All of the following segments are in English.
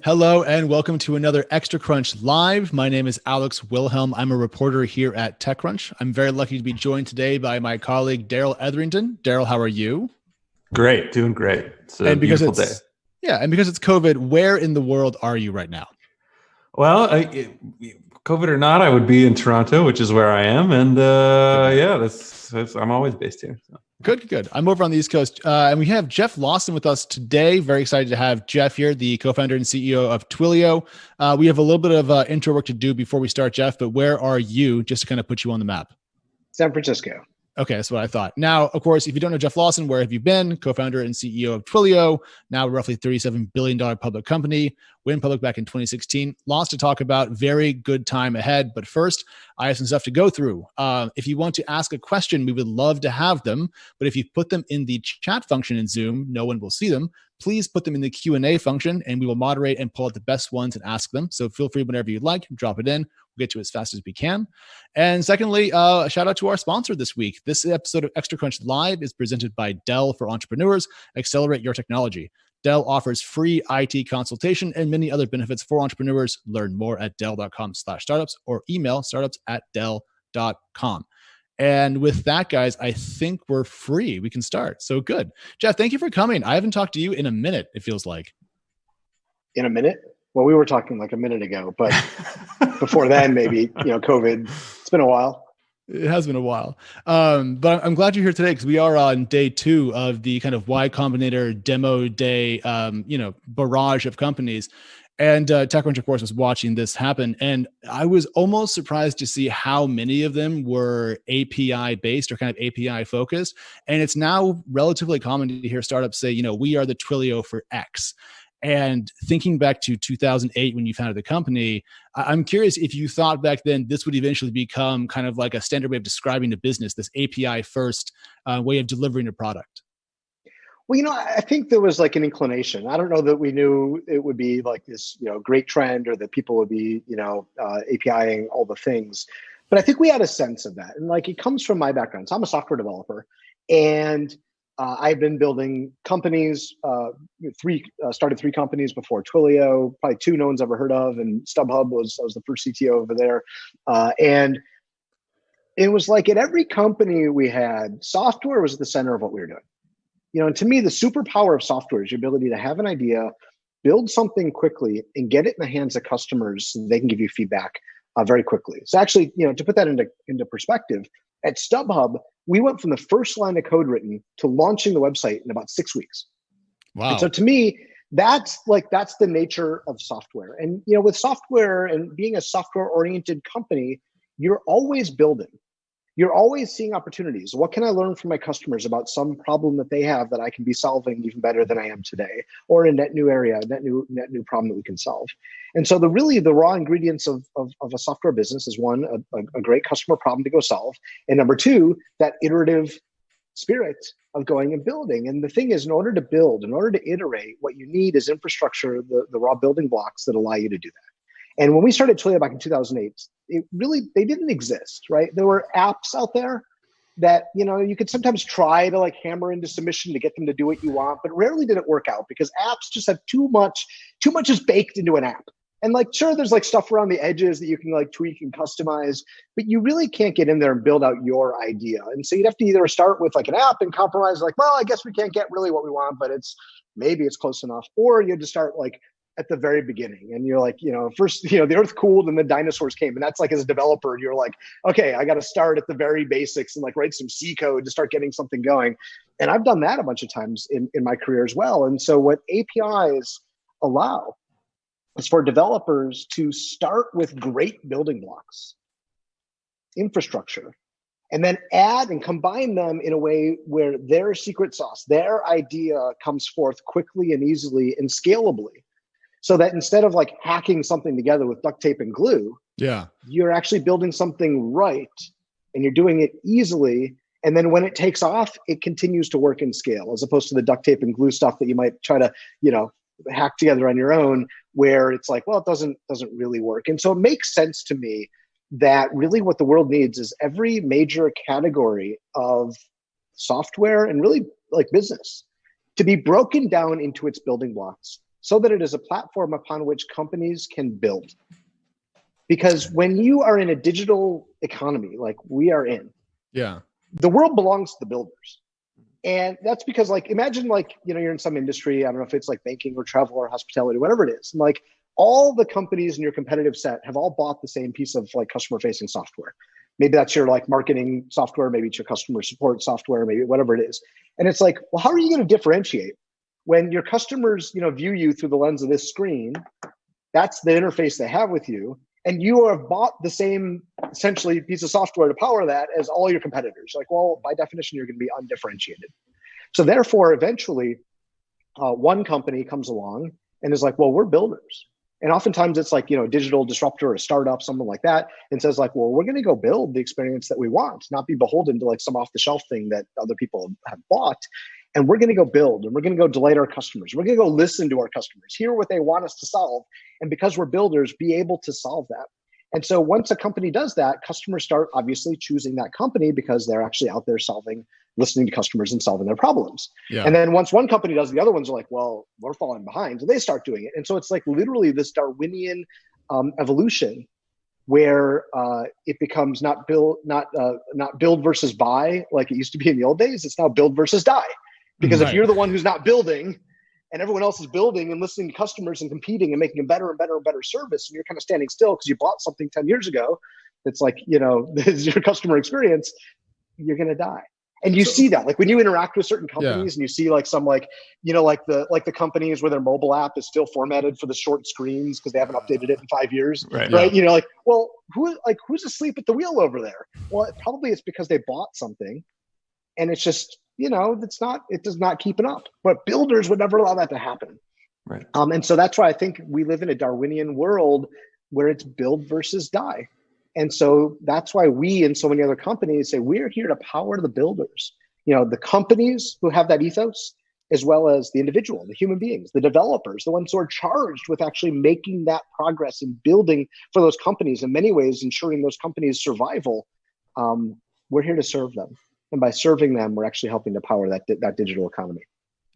Hello and welcome to another TechCrunch Live. My name is Alex Wilhelm. I'm a reporter here at TechCrunch. I'm very lucky to be joined today by my colleague, Daryl Etherington. Daryl, how are you? Great, doing great. It's a beautiful day. Yeah, and because it's COVID, where in the world are you right now? Well, COVID or not, I would be in Toronto, which is where I am. And I'm always based here. So. Good. I'm over on the East Coast. And we have Jeff Lawson with us today. Very excited to have Jeff here, the co-founder and CEO of Twilio. We have a little bit of intro work to do before we start, Jeff, but where are you, just to kind of put you on the map? San Francisco. Okay, that's what I thought. Now, of course, if you don't know Jeff Lawson, where have you been? Co-founder and CEO of Twilio, now a roughly $37 billion public company, went public back in 2016. Lots to talk about, very good time ahead. But first, I have some stuff to go through. If you want to ask a question, we would love to have them. But if you put them in the chat function in Zoom, no one will see them. Please put them in the Q&A function, and we will moderate and pull out the best ones and ask them. So feel free whenever you'd like, drop it in. We'll get to it as fast as we can. And secondly, a shout out to our sponsor this week. This episode of TechCrunch Live is presented by Dell for Entrepreneurs. Accelerate your technology. Dell offers free IT consultation and many other benefits for entrepreneurs. Learn more at dell.com/startups or email startups@dell.com. And with that, guys, I think we're free. We can start. So good. Jeff, thank you for coming. I haven't talked to you in a minute, it feels like. In a minute? Well, we were talking like a minute ago, but before then, maybe, COVID. It's been a while. It has been a while. But I'm glad you're here today because we are on day 2 of the kind of Y Combinator demo day, barrage of companies. And TechCrunch, of course, was watching this happen. And I was almost surprised to see how many of them were API-based or kind of API-focused. And it's now relatively common to hear startups say, we are the Twilio for X. And thinking back to 2008 when you founded the company, I'm curious if you thought back then this would eventually become kind of like a standard way of describing the business, this API-first way of delivering a product. Well, I think there was like an inclination. I don't know that we knew it would be like this, great trend or that people would be, APIing all the things. But I think we had a sense of that. And like, it comes from my background. So I'm a software developer and I've been building companies, started 3 companies before Twilio, probably 2 no one's ever heard of. And StubHub I was the first CTO over there. And it was like at every company we had, software was at the center of what we were doing. And to me, the superpower of software is your ability to have an idea, build something quickly, and get it in the hands of customers so they can give you feedback very quickly. So actually, to put that into perspective, at StubHub, we went from the first line of code written to launching the website in about 6 weeks. Wow. And so to me, that's the nature of software. And, with software and being a software-oriented company, you're always building. You're always seeing opportunities. What can I learn from my customers about some problem that they have that I can be solving even better than I am today, or a net new area, net new problem that we can solve? And so the raw ingredients of a software business is one, a great customer problem to go solve, and number 2, that iterative spirit of going and building. And the thing is, in order to iterate, what you need is infrastructure, the raw building blocks that allow you to do that. And when we started Twilio back in 2008, they didn't exist, right? There were apps out there that, you could sometimes try to like hammer into submission to get them to do what you want, but rarely did it work out because apps just have too much is baked into an app. And like, sure, there's like stuff around the edges that you can like tweak and customize, but you really can't get in there and build out your idea. And so you'd have to either start with like an app and compromise like, well, I guess we can't get really what we want, but maybe it's close enough. Or you had to start like at the very beginning. And you're like, first, the earth cooled and the dinosaurs came. And that's like, as a developer, you're like, okay, I got to start at the very basics and like write some C code to start getting something going. And I've done that a bunch of times in my career as well. And so what APIs allow is for developers to start with great building blocks, infrastructure, and then add and combine them in a way where their secret sauce, their idea comes forth quickly and easily and scalably. So that instead of like hacking something together with duct tape and glue, you're actually building something right and you're doing it easily. And then when it takes off, it continues to work and scale, as opposed to the duct tape and glue stuff that you might try to, hack together on your own, where it's like, well, it doesn't really work. And so it makes sense to me that really what the world needs is every major category of software and really like business to be broken down into its building blocks, so that it is a platform upon which companies can build. Because when you are in a digital economy like we are in, the world belongs to the builders. And that's because, like, imagine, like, you know, you're in some industry, I don't know if it's like banking or travel or hospitality, whatever it is. And like all the companies in your competitive set have all bought the same piece of like customer facing software. Maybe that's your like marketing software, maybe it's your customer support software, maybe whatever it is. And it's like, well, how are you going to differentiate when your customers, you know, view you through the lens of this screen? That's the interface they have with you. And you have bought the same essentially piece of software to power that as all your competitors. Like, well, by definition, you're going to be undifferentiated. So therefore, eventually, one company comes along and is like, well, we're builders. And oftentimes it's like, you know, a digital disruptor, a startup, someone like that, and says like, well, we're going to go build the experience that we want, not be beholden to like some off the shelf thing that other people have bought. And we're going to go build, and we're going to go delight our customers. We're going to go listen to our customers, hear what they want us to solve. And because we're builders, be able to solve that. And so once a company does that, customers start obviously choosing that company because they're actually out there listening to customers and solving their problems. And then once one company does, the other ones are like, well, we're falling behind. So they start doing it. And so it's like literally this Darwinian evolution where it becomes not build versus buy like it used to be in the old days. It's now build versus die. Because if you're the one who's not building and everyone else is building and listening to customers and competing and making a better and better and better service, and you're kind of standing still because you bought something 10 years ago, it's like, you know, this is your customer experience, you're going to die. And you see that, like when you interact with certain companies and you see like some, like, you know, like the companies where their mobile app is still formatted for the short screens because they haven't updated it in 5 years, right? You know, like, well, who's asleep at the wheel over there? Well, probably it's because they bought something and it's just, you know, it does not keep it up. But builders would never allow that to happen. Right. And so that's why I think we live in a Darwinian world where it's build versus die. And so that's why we and so many other companies say we're here to power the builders. You know, the companies who have that ethos, as well as the individual, the human beings, the developers, the ones who are charged with actually making that progress and building for those companies, in many ways ensuring those companies' survival. We're here to serve them. And by serving them, we're actually helping to power that digital economy.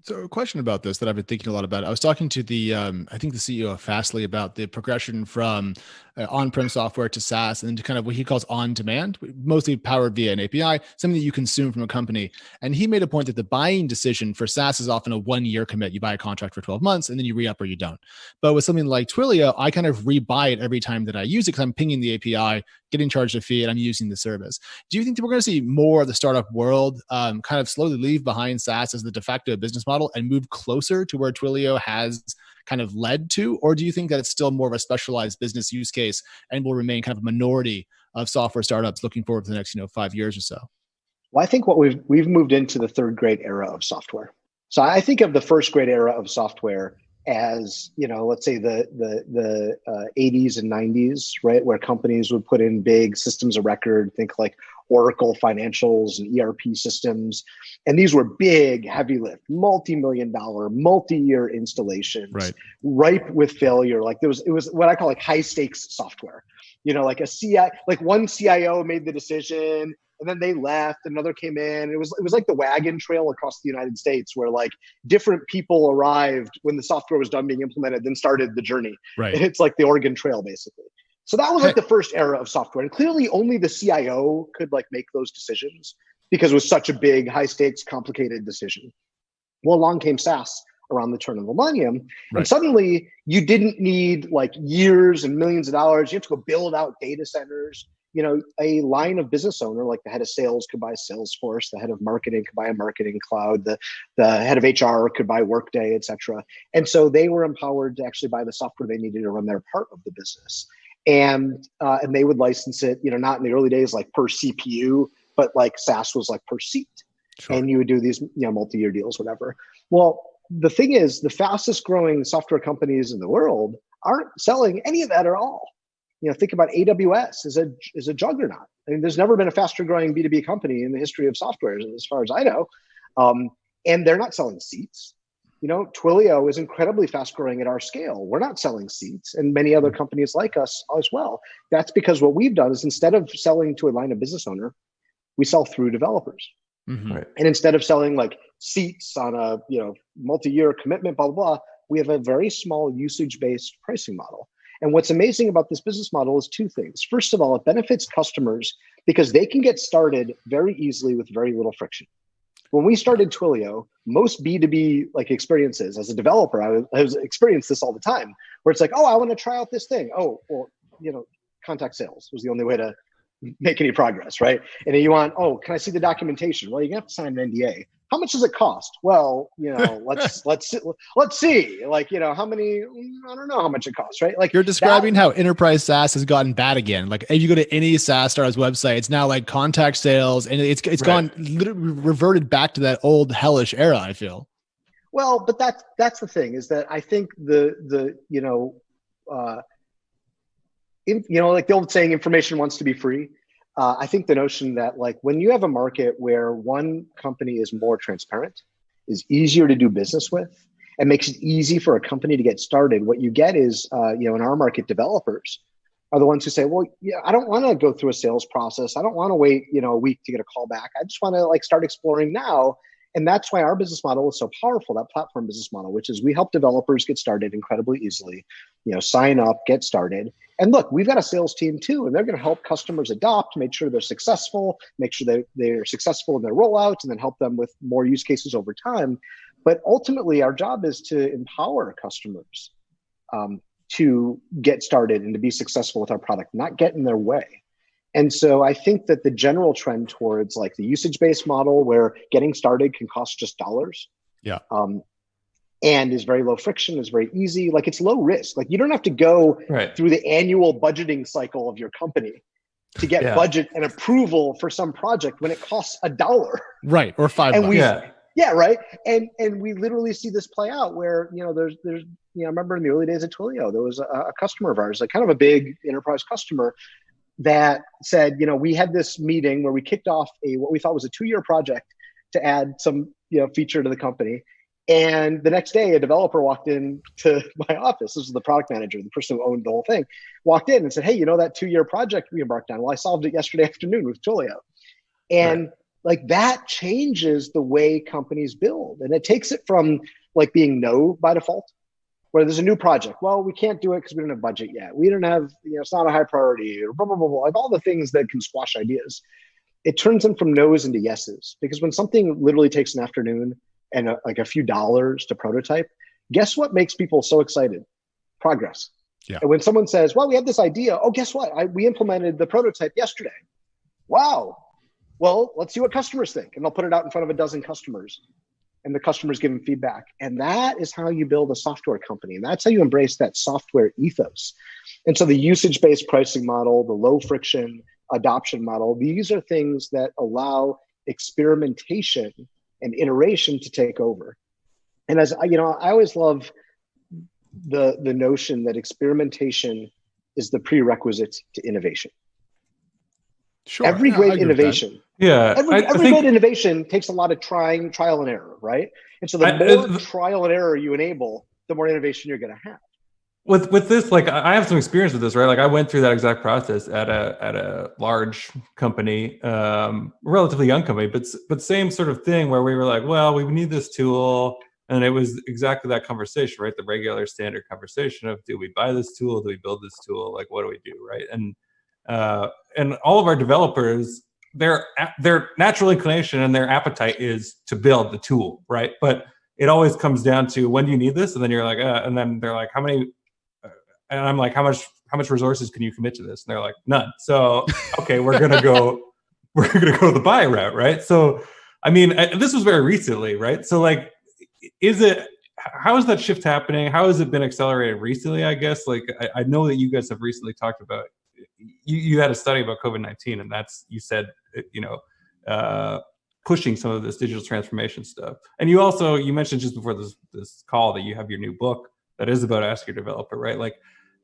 So a question about this that I've been thinking a lot about. I was talking to the, I think the CEO of Fastly about the progression from on-prem software to SaaS and to kind of what he calls on-demand, mostly powered via an API, something that you consume from a company. And he made a point that the buying decision for SaaS is often a 1-year commit. You buy a contract for 12 months and then you re-up or you don't. But with something like Twilio, I kind of re-buy it every time that I use it because I'm pinging the API, getting charged a fee, and I'm using the service. Do you think that we're going to see more of the startup world kind of slowly leave behind SaaS as the de facto business model and move closer to where Twilio has kind of led to? Or do you think that it's still more of a specialized business use case and will remain kind of a minority of software startups looking forward to the next 5 years or so? Well, I think what we've moved into the third great era of software. So I think of the first great era of software as, let's say the 80s and 90s, right? Where companies would put in big systems of record, think like Oracle financials and ERP systems. And these were big, heavy lift, multi-million-dollar, multi-year installations, right, ripe with failure. Like it was what I call like high stakes software. Like one CIO made the decision and then they left, another came in. It was like the wagon trail across the United States where like different people arrived when the software was done being implemented, then started the journey. Right. And it's like the Oregon Trail, basically. So that was like the first era of software. And clearly only the CIO could like make those decisions because it was such a big, high stakes, complicated decision. Well, along came SaaS around the turn of the millennium. Right. And suddenly you didn't need like years and millions of dollars. You have to go build out data centers. A line of business owner, like the head of sales could buy Salesforce, the head of marketing could buy a marketing cloud, the head of HR could buy Workday, et cetera. And so they were empowered to actually buy the software they needed to run their part of the business. And they would license it, not in the early days, like per CPU, but like SaaS was like per seat. Sure. And you would do these, multi-year deals, whatever. Well, the thing is, the fastest growing software companies in the world aren't selling any of that at all. Think about AWS is a juggernaut. I mean, there's never been a faster growing B2B company in the history of software, as far as I know. And they're not selling seats. Twilio is incredibly fast growing at our scale. We're not selling seats, and many other companies like us as well. That's because what we've done is instead of selling to a line of business owner, we sell through developers. Mm-hmm. Right. And instead of selling like seats on a multi-year commitment, blah, blah, blah, we have a very small usage-based pricing model. And what's amazing about this business model is two things. First of all, it benefits customers because they can get started very easily with very little friction. When we started Twilio, most B2B like experiences as a developer, I was experienced this all the time, where it's like, oh, I want to try out this thing. Oh, well, contact sales was the only way to make any progress, right? And then you want, oh, can I see the documentation? Well, you have to sign an NDA. How much does it cost? Well, let's see. Like, how many? I don't know how much it costs, right? Like, you're describing how enterprise SaaS has gotten bad again. Like, if you go to any SaaS startup's website, it's now like contact sales, and it's gone literally reverted back to that old hellish era, I feel. Well, but that's the thing, is that I think like the old saying, information wants to be free. I think the notion that like when you have a market where one company is more transparent, is easier to do business with, and makes it easy for a company to get started, what you get is, in our market, developers are the ones who say, well, yeah, I don't want to go through a sales process. I don't want to wait, a week to get a call back. I just want to like start exploring now. And that's why our business model is so powerful, that platform business model, which is we help developers get started incredibly easily, sign up, get started. And look, we've got a sales team too, and they're going to help customers adopt, make sure they're successful, make sure they're successful in their rollouts, and then help them with more use cases over time. But ultimately, our job is to empower customers to get started and to be successful with our product, not get in their way. And so I think that the general trend towards like the usage-based model, where getting started can cost just dollars, and is very low friction, is very easy. Like, it's low risk. Like, you don't have to go through the annual budgeting cycle of your company to get budget and approval for some project when it costs $1. Right. Or $5. Yeah, right. And we literally see this play out where, there's I remember in the early days of Twilio, there was a customer of ours, like kind of a big enterprise customer, that said, we had this meeting where we kicked off what we thought was a 2-year project to add some, feature to the company. And the next day, a developer walked in to my office. This was the product manager, the person who owned the whole thing, walked in and said, hey, that 2-year project we embarked on? Well, I solved it yesterday afternoon with Twilio. And like, that changes the way companies build. And it takes it from like being no by default, where there's a new project. Well, we can't do it because we don't have budget yet. We don't have, it's not a high priority, or blah, blah, blah, blah, like all the things that can squash ideas. It turns them from no's into yeses, because when something literally takes an afternoon and like a few dollars to prototype, guess what makes people so excited? Progress. Yeah. And when someone says, well, we have this idea. Oh, guess what? We implemented the prototype yesterday. Wow. Well, let's see what customers think. And they'll put it out in front of a dozen customers, and the customers give them feedback. And that is how you build a software company. And that's how you embrace that software ethos. And so the usage-based pricing model, the low friction adoption model, these are things that allow experimentation and iteration to take over. And as I always love the notion that experimentation is the prerequisite to innovation. Sure. Every great innovation. Every great innovation takes a lot of trial and error, right? And so the more trial and error you enable, the more innovation you're going to have. With this, like, I have some experience with this, right? Like, I went through that exact process at a large company, relatively young company, but same sort of thing, where we were like, well, we need this tool. And it was exactly that conversation, right? The regular standard conversation of, do we buy this tool? Do we build this tool? Like, what do we do, right? And all of our developers, their natural inclination and their appetite is to build the tool, right? But it always comes down to, when do you need this? And then you're like, and then they're like, how many? And I'm like, how much resources can you commit to this? And they're like, none. So okay, we're gonna go the buy route, right? So I mean, this was very recently, right? So like, how is that shift happening? How has it been accelerated recently? I guess, like, I know that you guys have recently talked about, you had a study about COVID-19, and you said, pushing some of this digital transformation stuff. And you mentioned just before this call that you have your new book that is about Ask Your Developer, right? Like,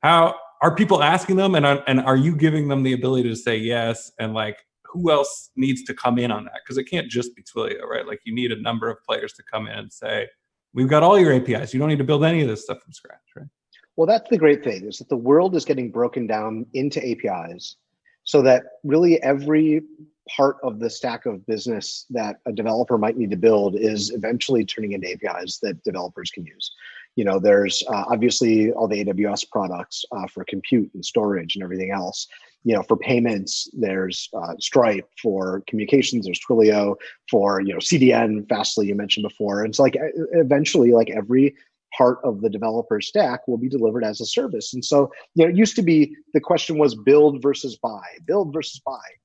how are people asking them, and are you giving them the ability to say yes? And like, who else needs to come in on that? Because it can't just be Twilio, right? Like, you need a number of players to come in and say, we've got all your APIs. You don't need to build any of this stuff from scratch, right? Well, that's the great thing, is that the world is getting broken down into APIs, so that really every part of the stack of business that a developer might need to build is eventually turning into APIs that developers can use. There's obviously all the AWS products for compute and storage and everything else. For payments, there's Stripe. For communications, there's Twilio. For CDN, Fastly, you mentioned before. And so eventually every part of the developer stack will be delivered as a service. And so it used to be the question was build versus buy.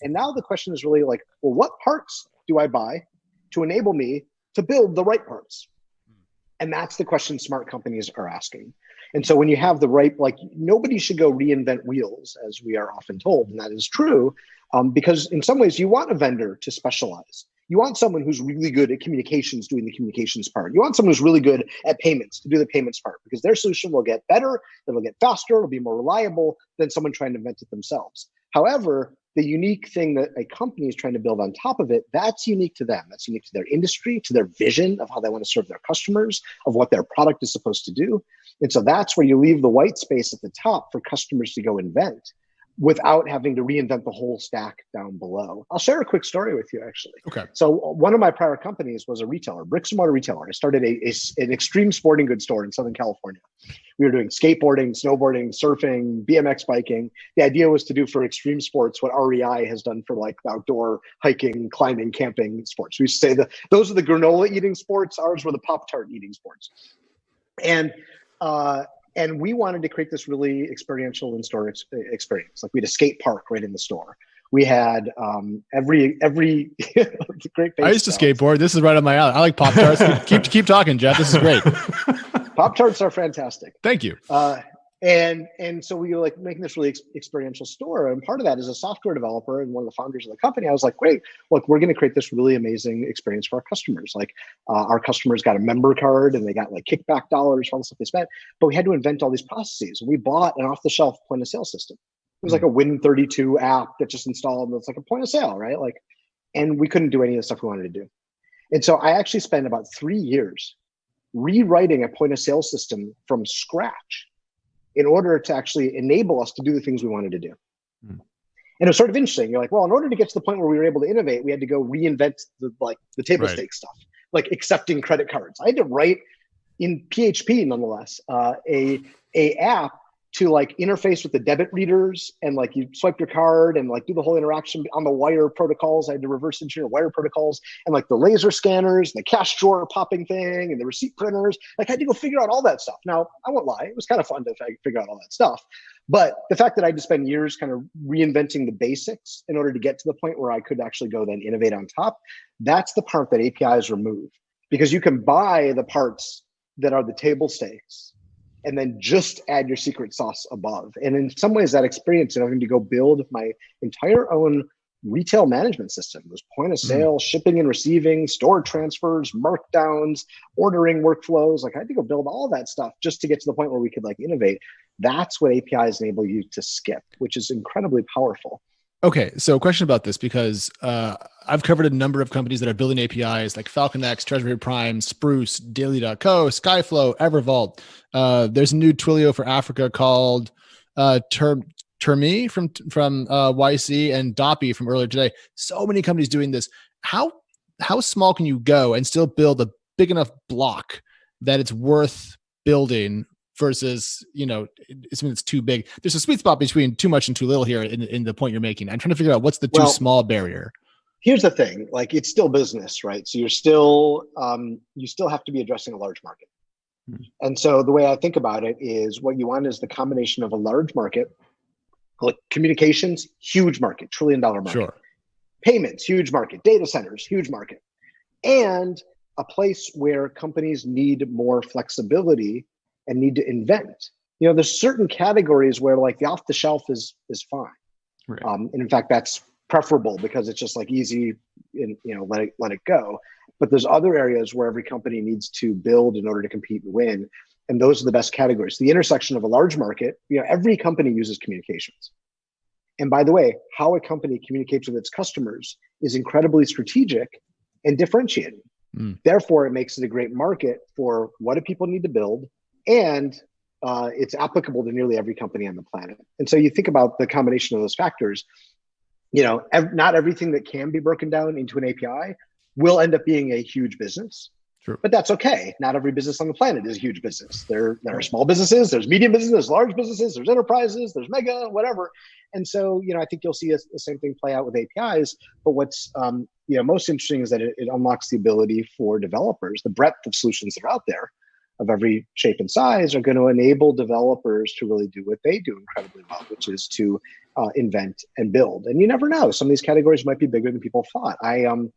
And now the question is really what parts do I buy to enable me to build the right parts? And that's the question smart companies are asking. And so when you have the right, nobody should go reinvent wheels, as we are often told, and that is true, because in some ways you want a vendor to specialize. You want someone who's really good at communications doing the communications part. You want someone who's really good at payments to do the payments part, because their solution will get better, it'll get faster, it'll be more reliable than someone trying to invent it themselves. However, the unique thing that a company is trying to build on top of it, that's unique to them. That's unique to their industry, to their vision of how they want to serve their customers, of what their product is supposed to do. And so that's where you leave the white space at the top for customers to go invent without having to reinvent the whole stack down below. I'll share a quick story with you, actually. Okay. So one of my prior companies was a retailer, bricks and mortar retailer. I started an extreme sporting goods store in Southern California. We were doing skateboarding, snowboarding, surfing, BMX biking. The idea was to do for extreme sports what REI has done for outdoor hiking, climbing, camping sports. We used to say that those are the granola eating sports. Ours were the Pop-Tart eating sports. And we wanted to create this really experiential in-store experience. We had a skate park right in the store. We had every great. I used to skateboard. This is right on my alley. I like Pop-Tarts. keep talking, Jeff. This is great. Pop-Tarts are fantastic. Thank you. And so we were making this really experiential store. And part of that, as a software developer and one of the founders of the company, I was like, great, look, we're going to create this really amazing experience for our customers. Our customers got a member card and they got kickback dollars for all the stuff they spent, but we had to invent all these processes. We bought an off-the-shelf point of sale system. It was a Win32 app that just installed, and it's a point of sale, right? And we couldn't do any of the stuff we wanted to do. And so I actually spent about 3 years rewriting a point of sale system from scratch in order to actually enable us to do the things we wanted to do. And it was sort of interesting. You're well, in order to get to the point where we were able to innovate, we had to go reinvent the table stakes stuff, accepting credit cards. I had to write in PHP, nonetheless, a app to interface with the debit readers, and you swipe your card and do the whole interaction on the wire protocols. I had to reverse engineer wire protocols and the laser scanners, and the cash drawer popping thing, and the receipt printers. I had to go figure out all that stuff. Now, I won't lie, it was kind of fun to figure out all that stuff. But the fact that I had to spend years kind of reinventing the basics in order to get to the point where I could actually go then innovate on top, that's the part that APIs remove, because you can buy the parts that are the table stakes and then just add your secret sauce above. And in some ways, that experience of having to go build my entire own retail management system, was point of sale, shipping and receiving, store transfers, markdowns, ordering workflows. I had to go build all that stuff just to get to the point where we could innovate. That's what APIs enable you to skip, which is incredibly powerful. Okay, so a question about this, because I've covered a number of companies that are building APIs like FalconX, Treasury Prime, Spruce, Daily.co, Skyflow, Evervault. There's a new Twilio for Africa called Termi from YC, and Doppy from earlier today. So many companies doing this. How small can you go and still build a big enough block that it's worth building versus, it's too big? There's a sweet spot between too much and too little here in the point you're making. I'm trying to figure out what's the too small barrier. Here's the thing, it's still business, right? So you're still, you still have to be addressing a large market. And so the way I think about it is, what you want is the combination of a large market, communications, huge market, $1 trillion market. Sure. Payments, huge market. Data centers, huge market. And a place where companies need more flexibility and need to invent. There's certain categories where the off the shelf is fine. Right. And in fact, that's preferable because it's just easy and let it go. But there's other areas where every company needs to build in order to compete and win. And those are the best categories. The intersection of a large market, every company uses communications. And by the way, how a company communicates with its customers is incredibly strategic and differentiating. Therefore, it makes it a great market for what do people need to build, and it's applicable to nearly every company on the planet. And so you think about the combination of those factors, not everything that can be broken down into an API will end up being a huge business. True. But that's okay. Not every business on the planet is a huge business. There are small businesses, there's medium businesses, there's large businesses, there's enterprises, there's mega, whatever. And so, I think you'll see the same thing play out with APIs. But what's most interesting is that it unlocks the ability for developers, the breadth of solutions that are out there of every shape and size are going to enable developers to really do what they do incredibly well, which is to invent and build. And you never know. Some of these categories might be bigger than people thought. Early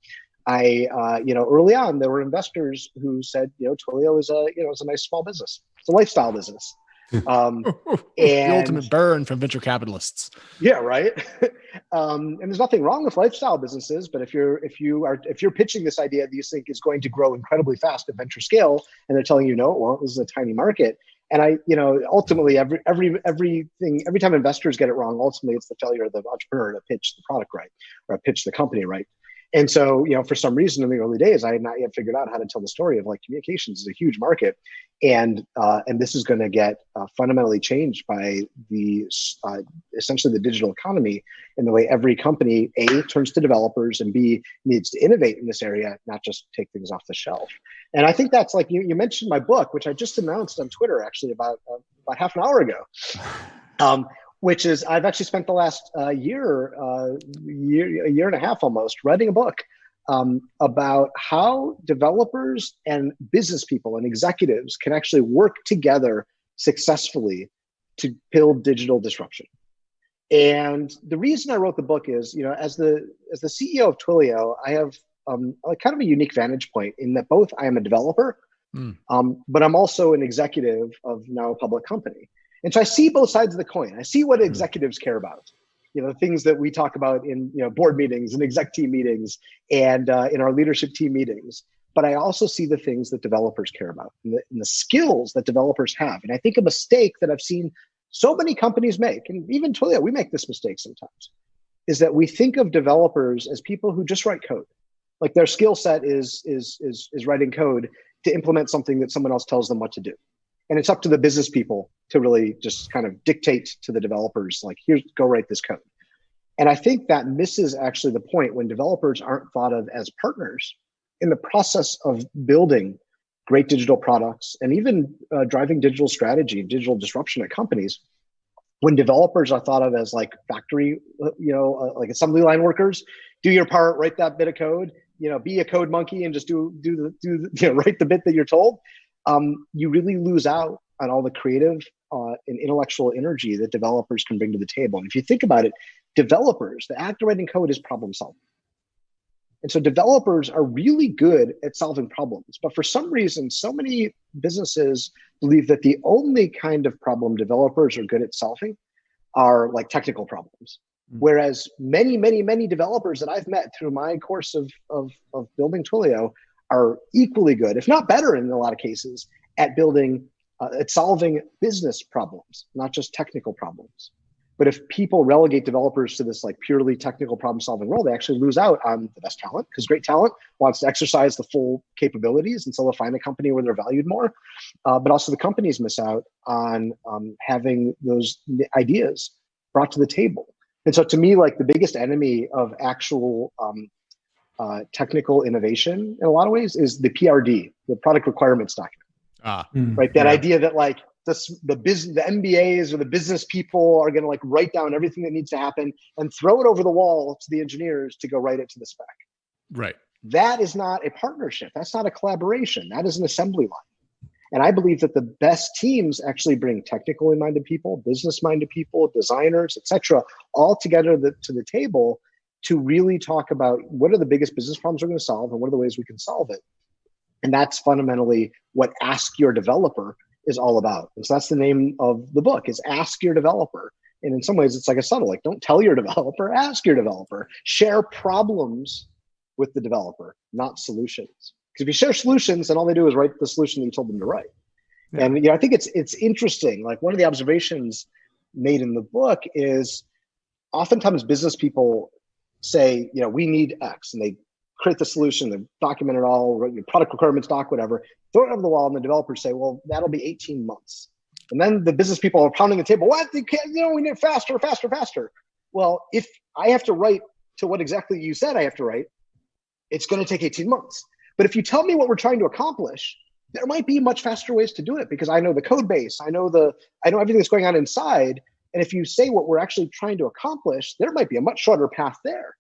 on, there were investors who said, Twilio is a nice small business. It's a lifestyle business. The ultimate burn from venture capitalists. Yeah, right. And there's nothing wrong with lifestyle businesses, but if you're pitching this idea that you think is going to grow incredibly fast at venture scale, and they're telling you, no, well, this is a tiny market. And ultimately, every time investors get it wrong, ultimately it's the failure of the entrepreneur to pitch the product right or pitch the company right. And so, for some reason in the early days, I had not yet figured out how to tell the story of communications is a huge market. And this is going to get fundamentally changed by essentially the digital economy in the way every company, A, turns to developers, and B, needs to innovate in this area, not just take things off the shelf. And I think that's you mentioned my book, which I just announced on Twitter actually about half an hour ago. Which is, I've actually spent the last year and a half almost, writing a book about how developers and business people and executives can actually work together successfully to build digital disruption. And the reason I wrote the book is, as the CEO of Twilio, I have kind of a unique vantage point in that both I am a developer, but I'm also an executive of now a public company. And so I see both sides of the coin. I see what executives care about, the things that we talk about in board meetings and exec team meetings and in our leadership team meetings. But I also see the things that developers care about and the skills that developers have. And I think a mistake that I've seen so many companies make, and even Twilio, we make this mistake sometimes, is that we think of developers as people who just write code. Like their skill set is writing code to implement something that someone else tells them what to do. And it's up to the business people to really just kind of dictate to the developers, go write this code. And I think that misses actually the point when developers aren't thought of as partners in the process of building great digital products and even driving digital strategy, digital disruption at companies. When developers are thought of as factory, assembly line workers, do your part, write that bit of code, be a code monkey and just write the bit that you're told. You really lose out on all the creative and intellectual energy that developers can bring to the table. And if you think about it, developers, the act of writing code is problem solving. And so developers are really good at solving problems. But for some reason, so many businesses believe that the only kind of problem developers are good at solving are technical problems. Whereas many, many, many developers that I've met through my course of building Twilio are equally good, if not better in a lot of cases, at solving business problems, not just technical problems. But if people relegate developers to this purely technical problem solving role, they actually lose out on the best talent, because great talent wants to exercise the full capabilities, and so they'll find a company where they're valued more. But also the companies miss out on having those ideas brought to the table. And so to me, the biggest enemy of actual technical innovation in a lot of ways is the PRD, the product requirements document. Right? That idea that the MBAs or the business people are going to write down everything that needs to happen and throw it over the wall to the engineers to go write it to the spec. Right. That is not a partnership. That's not a collaboration. That is an assembly line. And I believe that the best teams actually bring technically minded people, business minded people, designers, etc., all together to the table to really talk about what are the biggest business problems we're going to solve and what are the ways we can solve it. And that's fundamentally what Ask Your Developer is all about. And so that's the name of the book, is Ask Your Developer. And in some ways it's a subtle, don't tell your developer, ask your developer. Share problems with the developer, not solutions. Because if you share solutions, then all they do is write the solution that you told them to write. Yeah. And I think it's interesting. One of the observations made in the book is oftentimes business people say, we need X, and they create the solution, they document it all, write your product requirements doc, whatever, throw it over the wall, and the developers say, well, that'll be 18 months. And then the business people are pounding the table. What? You can't, we need faster, faster, faster. Well, if I have to write to what exactly you said I have to write, it's going to take 18 months. But if you tell me what we're trying to accomplish, there might be much faster ways to do it because I know the code base, I know everything that's going on inside. And if you say what we're actually trying to accomplish, there might be a much shorter path there.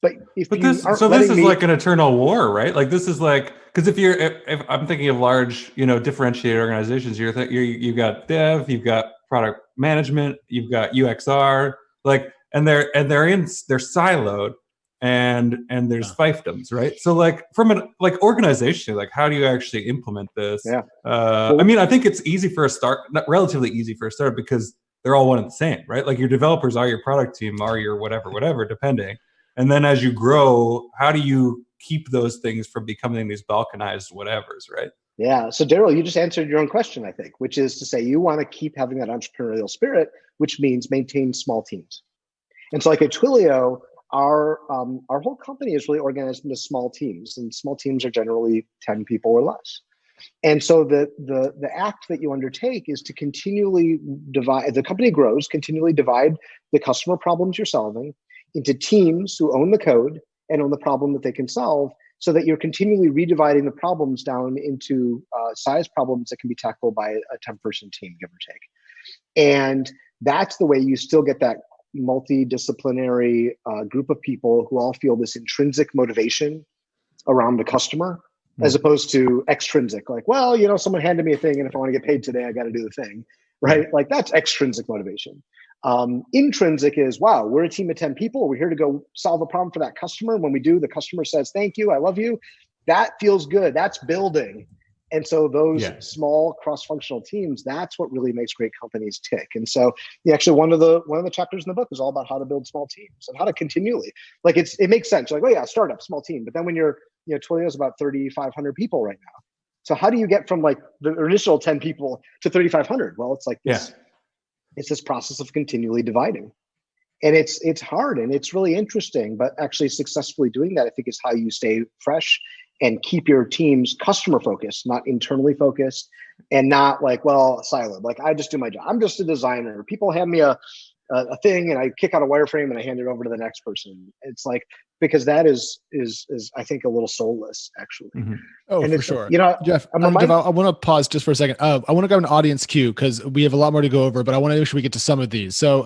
But this is like an eternal war, right? Like this is like, because if I'm thinking of large, differentiated organizations, you've got dev, you've got product management, you've got UXR, like, and they're siloed, and there's fiefdoms, right? So like from an organization, like how do you actually implement this? Yeah. I mean, I think it's easy for a start, relatively easy for a start, because they're all one and the same, right? Like your developers are your product team, are your whatever, depending. And then as you grow, how do you keep those things from becoming these balkanized whatevers, right? Yeah. So Daryl, you just answered your own question, I think, which is to say you want to keep having that entrepreneurial spirit, which means maintain small teams. And so like at Twilio, our whole company is really organized into small teams, and small teams are generally 10 people or less. And so the act that you undertake is to continually divide, the company grows, continually divide the customer problems you're solving into teams who own the code and own the problem that they can solve, so that you're continually redividing the problems down into size problems that can be tackled by a 10-person team, give or take. And that's the way you still get that multidisciplinary group of people who all feel this intrinsic motivation around the customer, as opposed to extrinsic, like, well, someone handed me a thing and if I want to get paid today, I got to do the thing, right? Like that's extrinsic motivation. Intrinsic is, wow, we're a team of 10 people. We're here to go solve a problem for that customer. And when we do, the customer says, thank you, I love you. That feels good. That's building. And so those small cross-functional teams, that's what really makes great companies tick. And so actually one of the chapters in the book is all about how to build small teams and how to continually, like it makes sense. You're like, oh yeah, startup, small team. But then when Twilio is about 3,500 people right now. So how do you get from like the initial 10 people to 3,500? Well, it's like this. Yeah. It's this process of continually dividing. And it's hard and it's really interesting, but actually successfully doing that, I think, is how you stay fresh and keep your teams customer focused, not internally focused, and not like, siloed. Like I just do my job. I'm just a designer. People hand me a thing and I kick out a wireframe and I hand it over to the next person. It's like, because that is I think a little soulless actually. Mm-hmm. Oh, and for sure. Jeff, Jeff, I want to pause just for a second. I want to go an audience queue because we have a lot more to go over, but I want to make sure we get to some of these. So,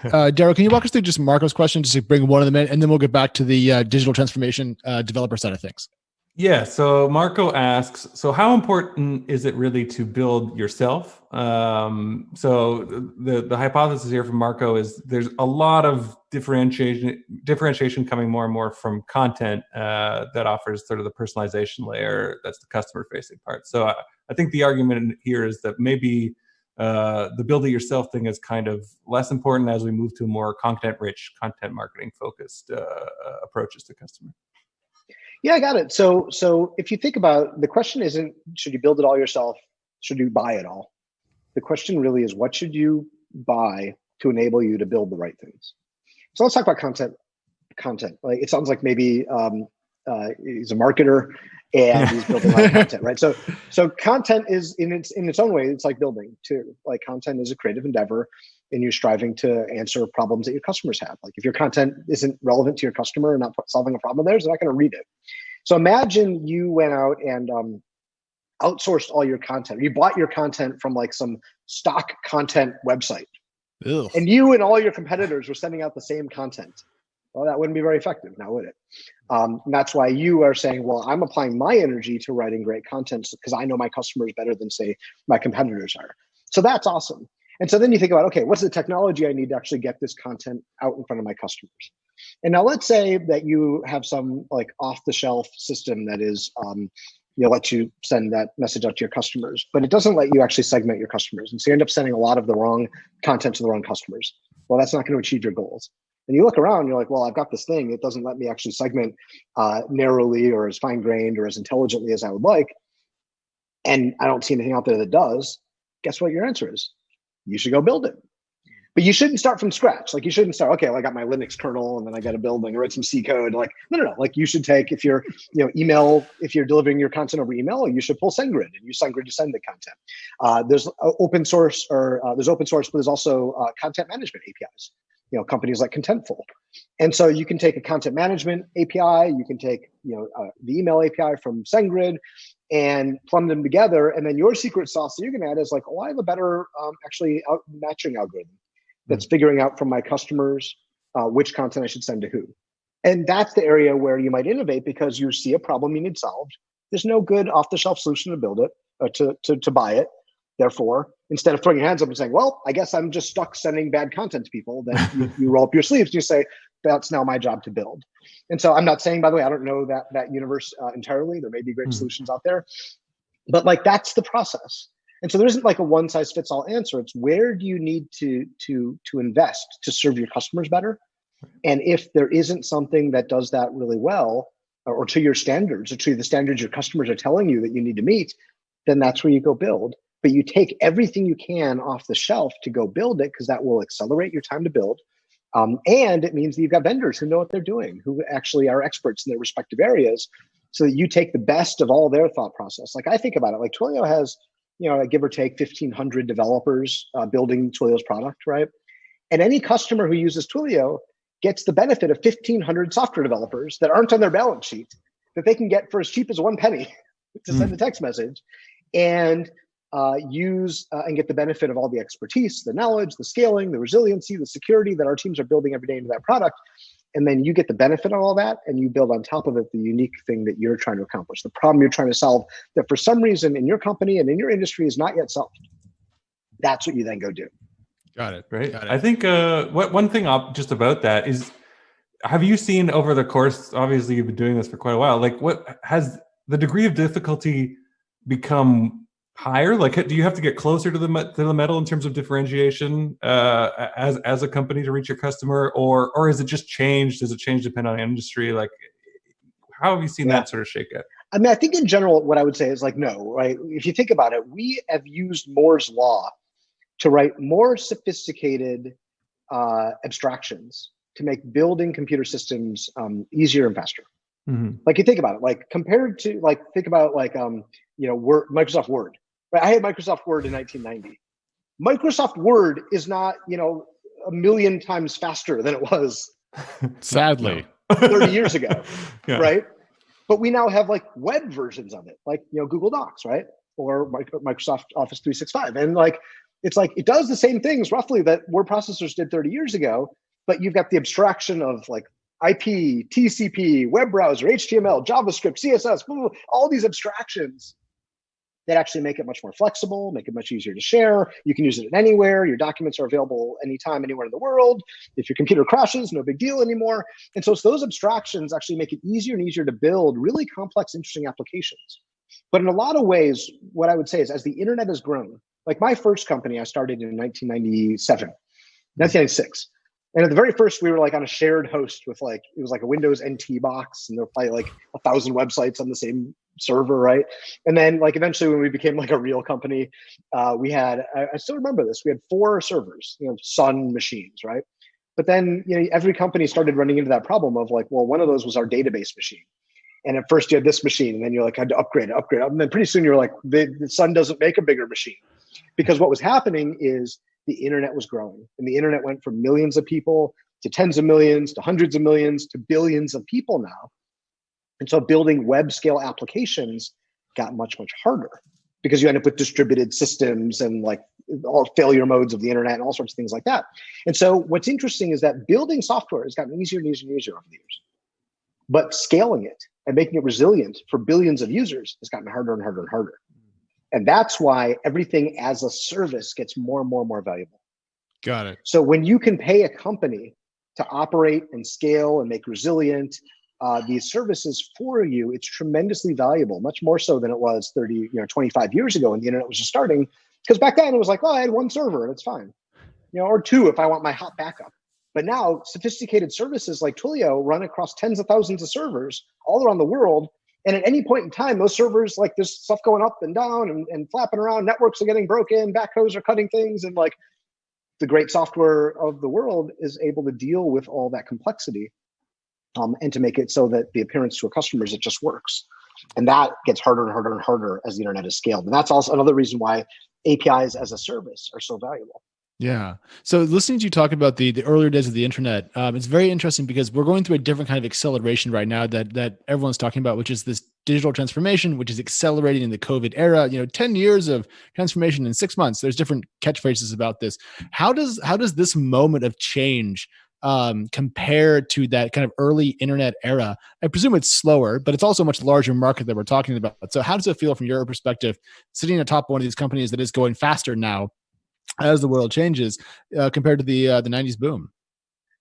Daryl, can you walk us through just Marco's question, just to bring one of them in, and then we'll get back to the digital transformation developer side of things. Yeah. So Marco asks, so how important is it really to build yourself? So the hypothesis here from Marco is there's a lot of differentiation coming more and more from content that offers sort of the personalization layer. That's the customer facing part. So I think the argument here is that maybe the build it yourself thing is kind of less important as we move to more content marketing focused approaches to customer. Yeah, I got it. So if you think about, the question isn't, should you build it all yourself? Should you buy it all? The question really is, what should you buy to enable you to build the right things? So let's talk about content. Like it sounds like maybe he's a marketer and he's building a lot of content, right? So content is in its own way, it's like building too. Like content is a creative endeavor, and you're striving to answer problems that your customers have. Like if your content isn't relevant to your customer and not solving a problem of theirs, they're not going to read it. So imagine you went out and outsourced all your content. You bought your content from like some stock content website. Ew. And you and all your competitors were sending out the same content. Well, that wouldn't be very effective now, would it? And that's why you are saying, well, I'm applying my energy to writing great content because I know my customers better than, say, my competitors are. So that's awesome. And so then you think about, okay, what's the technology I need to actually get this content out in front of my customers? And now let's say that you have some like off-the-shelf system that is, let you send that message out to your customers, but it doesn't let you actually segment your customers. And so you end up sending a lot of the wrong content to the wrong customers. Well, that's not going to achieve your goals. And you look around, you're like, well, I've got this thing. It doesn't let me actually segment narrowly or as fine-grained or as intelligently as I would like. And I don't see anything out there that does. Guess what your answer is? You should go build it. But you shouldn't start from scratch. Like you shouldn't start, okay, well, I got my Linux kernel and then I got to build and write some C code. Like, no. Like you should take, if you're, if you're delivering your content over email, you should pull SendGrid and use SendGrid to send the content. There's open source, but there's also content management APIs. companies like Contentful. And so you can take a content management API, you can take the email API from SendGrid and plumb them together. And then your secret sauce that you can add is like, I have a better matching algorithm that's figuring out from my customers which content I should send to who. And that's the area where you might innovate because you see a problem you need solved. There's no good off-the-shelf solution to build it, to buy it. Therefore, instead of throwing your hands up and saying, well, I guess I'm just stuck sending bad content to people, then you roll up your sleeves and you say, that's now my job to build. And so I'm not saying, by the way, I don't know that universe entirely. There may be great solutions out there, but like that's the process. And so there isn't like a one size fits all answer. It's where do you need to invest to serve your customers better? And if there isn't something that does that really well, or to your standards, or to the standards your customers are telling you that you need to meet, then that's where you go build. But you take everything you can off the shelf to go build it because that will accelerate your time to build. And it means that you've got vendors who know what they're doing, who actually are experts in their respective areas, so that you take the best of all their thought process. Like I think about it, like Twilio has, give or take 1,500 developers building Twilio's product, right? And any customer who uses Twilio gets the benefit of 1,500 software developers that aren't on their balance sheet that they can get for as cheap as 1 penny to send a text message and use and get the benefit of all the expertise, the knowledge, the scaling, the resiliency, the security that our teams are building every day into that product. And then you get the benefit of all that and you build on top of it the unique thing that you're trying to accomplish, the problem you're trying to solve that for some reason in your company and in your industry is not yet solved. That's what you then go do. Got it. Right. Got it. I think one thing just about that is, have you seen over the course, obviously you've been doing this for quite a while, like what has the degree of difficulty become higher? Like, do you have to get closer to the metal in terms of differentiation as a company to reach your customer, or is it just changed? Does it change depending on industry? Like, how have you seen that sort of shake out? I mean, I think in general, what I would say is like, no, right? If you think about it, we have used Moore's law to write more sophisticated abstractions to make building computer systems easier and faster. Mm-hmm. Like you think about it, like compared to like, think about like, Word, Microsoft Word. Right? I had Microsoft Word in 1990. Microsoft Word is not, 1 million times faster than it was sadly 30 years ago, right? But we now have like web versions of it, like, Google Docs, right? Or Microsoft Office 365. And like, it's like, it does the same things roughly that word processors did 30 years ago, but you've got the abstraction of like IP, TCP, web browser, HTML, JavaScript, CSS, all these abstractions that actually make it much more flexible, make it much easier to share. You can use it anywhere. Your documents are available anytime, anywhere in the world. If your computer crashes, no big deal anymore. And so it's those abstractions actually make it easier and easier to build really complex, interesting applications. But in a lot of ways, what I would say is as the internet has grown, like my first company, I started in 1996. And at the very first, we were like on a shared host with like, it was like a Windows NT box, and there were probably like 1,000 websites on the same server, right? And then like eventually when we became like a real company, we had, I still remember this, we had 4 servers, Sun machines, right? But then, every company started running into that problem of like, well, one of those was our database machine. And at first you had this machine, and then you're like, had to upgrade. And then pretty soon you're like, the Sun doesn't make a bigger machine. Because what was happening is the internet was growing, and the internet went from millions of people to tens of millions, to hundreds of millions, to billions of people now. And so building web scale applications got much, much harder because you end up with distributed systems and like all failure modes of the internet and all sorts of things like that. And so what's interesting is that building software has gotten easier and easier and easier over the years, but scaling it and making it resilient for billions of users has gotten harder and harder and harder. And that's why everything as a service gets more and more and more valuable. Got it. So when you can pay a company to operate and scale and make resilient these services for you, it's tremendously valuable, much more so than it was 25 years ago when the internet was just starting. Because back then it was like, oh, I had 1 server and it's fine. Or 2 if I want my hot backup. But now sophisticated services like Twilio run across tens of thousands of servers all around the world. And at any point in time, those servers, like there's stuff going up and down and flapping around, networks are getting broken, backhoes are cutting things, and like the great software of the world is able to deal with all that complexity and to make it so that the appearance to a customer is it just works. And that gets harder and harder and harder as the internet is scaled. And that's also another reason why APIs as a service are so valuable. Yeah. So listening to you talk about the earlier days of the internet, it's very interesting because we're going through a different kind of acceleration right now that everyone's talking about, which is this digital transformation, which is accelerating in the COVID era. 10 years of transformation in 6 months. There's different catchphrases about this. How does this moment of change compare to that kind of early internet era? I presume it's slower, but it's also a much larger market that we're talking about. So how does it feel from your perspective, sitting atop one of these companies that is going faster now as the world changes compared to the 90s boom?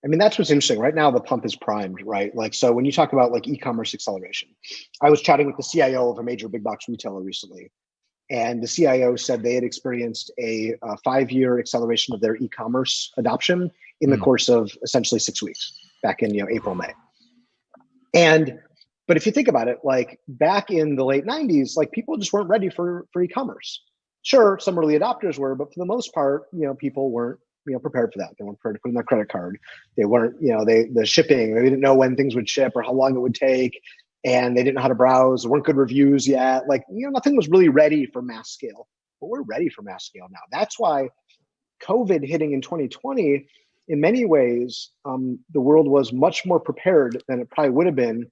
I mean, that's what's interesting. Right now, the pump is primed, right? Like, so when you talk about like e-commerce acceleration, I was chatting with the CIO of a major big box retailer recently, and the CIO said they had experienced a 5-year acceleration of their e-commerce adoption in the course of essentially 6 weeks back in April, May. But if you think about it, like back in the late 90s, like people just weren't ready for e-commerce. Sure, some early adopters were, but for the most part, people weren't prepared for that. They weren't prepared to put in their credit card. They weren't, the shipping, they didn't know when things would ship or how long it would take. And they didn't know how to browse. There weren't good reviews yet. Like, nothing was really ready for mass scale, but we're ready for mass scale now. That's why COVID hitting in 2020, in many ways, the world was much more prepared than it probably would have been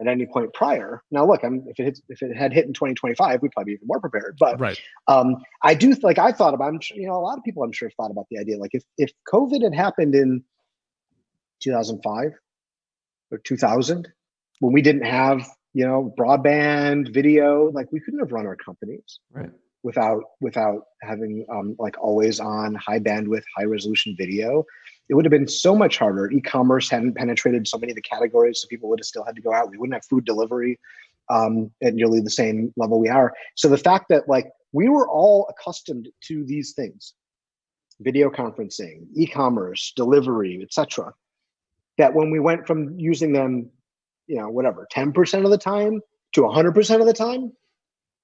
at any point prior. Now, look, if it had hit in 2025, we'd probably be even more prepared. But Right. I do I thought about, a lot of people I'm sure have thought about the idea, like if COVID had happened in 2005 or 2000, when we didn't have, broadband video, like we couldn't have run our companies Right. without having like always on high bandwidth, high resolution video. It would have been so much harder. E-commerce hadn't penetrated so many of the categories, so people would have still had to go out. We wouldn't have food delivery at nearly the same level we are. So the fact that like we were all accustomed to these things, video conferencing, e-commerce, delivery, etc., that when we went from using them, 10% of the time to 100% of the time,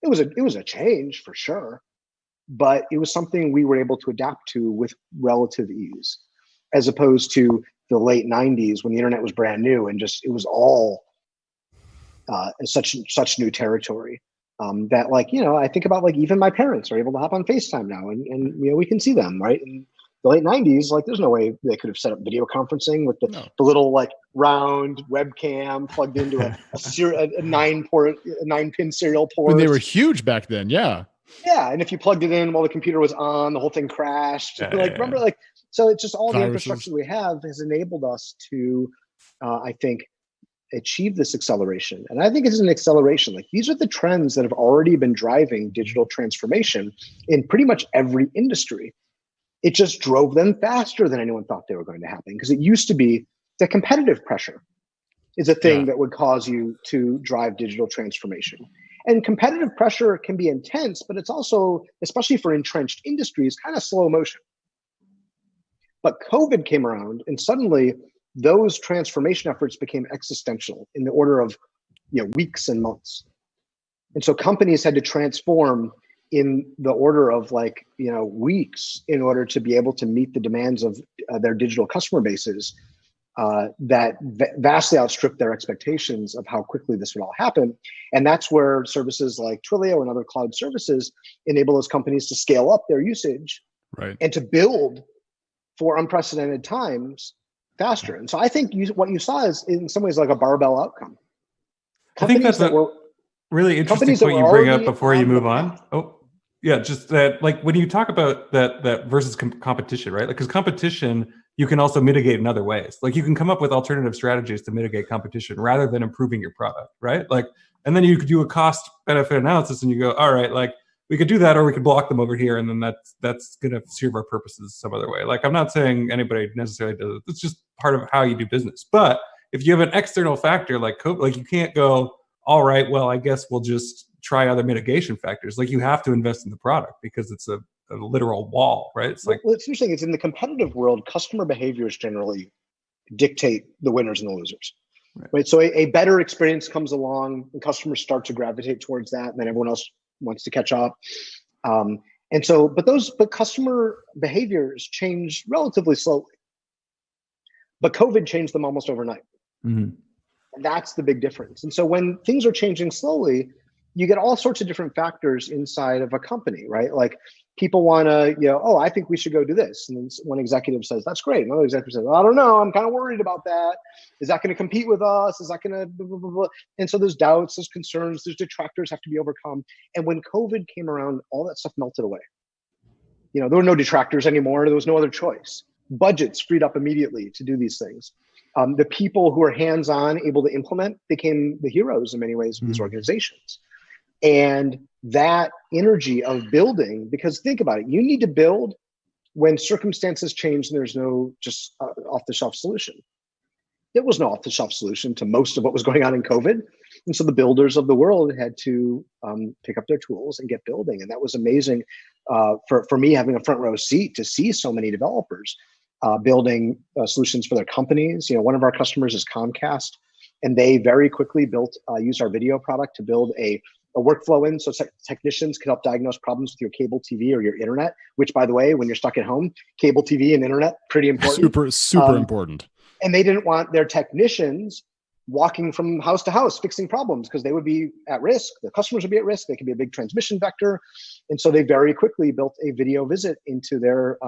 it was a change for sure, but it was something we were able to adapt to with relative ease, as opposed to the late 90s when the internet was brand new and just it was all such new territory that I think about like even my parents are able to hop on FaceTime now and we can see them, right? In the late 90s, like there's no way they could have set up video conferencing with the little like round webcam plugged into a 9-pin serial port. When they were huge back then, yeah. Yeah, and if you plugged it in while the computer was on, the whole thing crashed. Remember, like, so it's just all the infrastructure we have has enabled us to, I think, achieve this acceleration. And I think it's an acceleration. Like these are the trends that have already been driving digital transformation in pretty much every industry. It just drove them faster than anyone thought they were going to happen, because it used to be that competitive pressure is a thing that would cause you to drive digital transformation. And competitive pressure can be intense, but it's also, especially for entrenched industries, kind of slow motion. But COVID came around and suddenly those transformation efforts became existential in the order of weeks and months. And so companies had to transform in the order of weeks in order to be able to meet the demands of their digital customer bases that vastly outstripped their expectations of how quickly this would all happen. And that's where services like Twilio and other cloud services enable those companies to scale up their usage and to build for unprecedented times faster. And so I think what you saw is in some ways like a barbell outcome. I think that's a really interesting point you bring up before you move on. Oh, yeah, just that, like when you talk about that versus competition, right? Like, because competition, you can also mitigate in other ways. Like you can come up with alternative strategies to mitigate competition rather than improving your product, right? Like, and then you could do a cost benefit analysis and you go, all right, like we could do that, or we could block them over here, and then that's going to serve our purposes some other way. Like I'm not saying anybody necessarily does it. It's just part of how you do business. But if you have an external factor like COVID, like you can't go, all right, well, I guess we'll just try other mitigation factors. Like you have to invest in the product because it's a literal wall, right? It's like, well, it's interesting. It's in the competitive world, customer behaviors generally dictate the winners and the losers, right? So a better experience comes along and customers start to gravitate towards that, and then everyone else wants to catch up. And so, but customer behaviors change relatively slowly. But COVID changed them almost overnight. Mm-hmm. And that's the big difference. And so when things are changing slowly, you get all sorts of different factors inside of a company, right? Like people want to, oh, I think we should go do this. And then one executive says, that's great. Another executive says, I don't know. I'm kind of worried about that. Is that going to compete with us? Is that going to blah, blah, blah, blah. And so there's doubts, there's concerns, there's detractors have to be overcome. And when COVID came around, all that stuff melted away. There were no detractors anymore. There was no other choice. Budgets freed up immediately to do these things. The people who are hands-on, able to implement, became the heroes in many ways of these organizations. And that energy of building, because think about it, you need to build when circumstances change and there's no just off-the-shelf solution. There was no off-the-shelf solution to most of what was going on in COVID. And so the builders of the world had to pick up their tools and get building. And that was amazing for me, having a front row seat to see so many developers building solutions for their companies. One of our customers is Comcast, and they very quickly used our video product to build a workflow in so technicians could help diagnose problems with your cable TV or your internet, which, by the way, when you're stuck at home, cable TV and internet, pretty important. Super important. And they didn't want their technicians walking from house to house fixing problems because they would be at risk. The customers would be at risk. They could be a big transmission vector. And so they very quickly built a video visit into their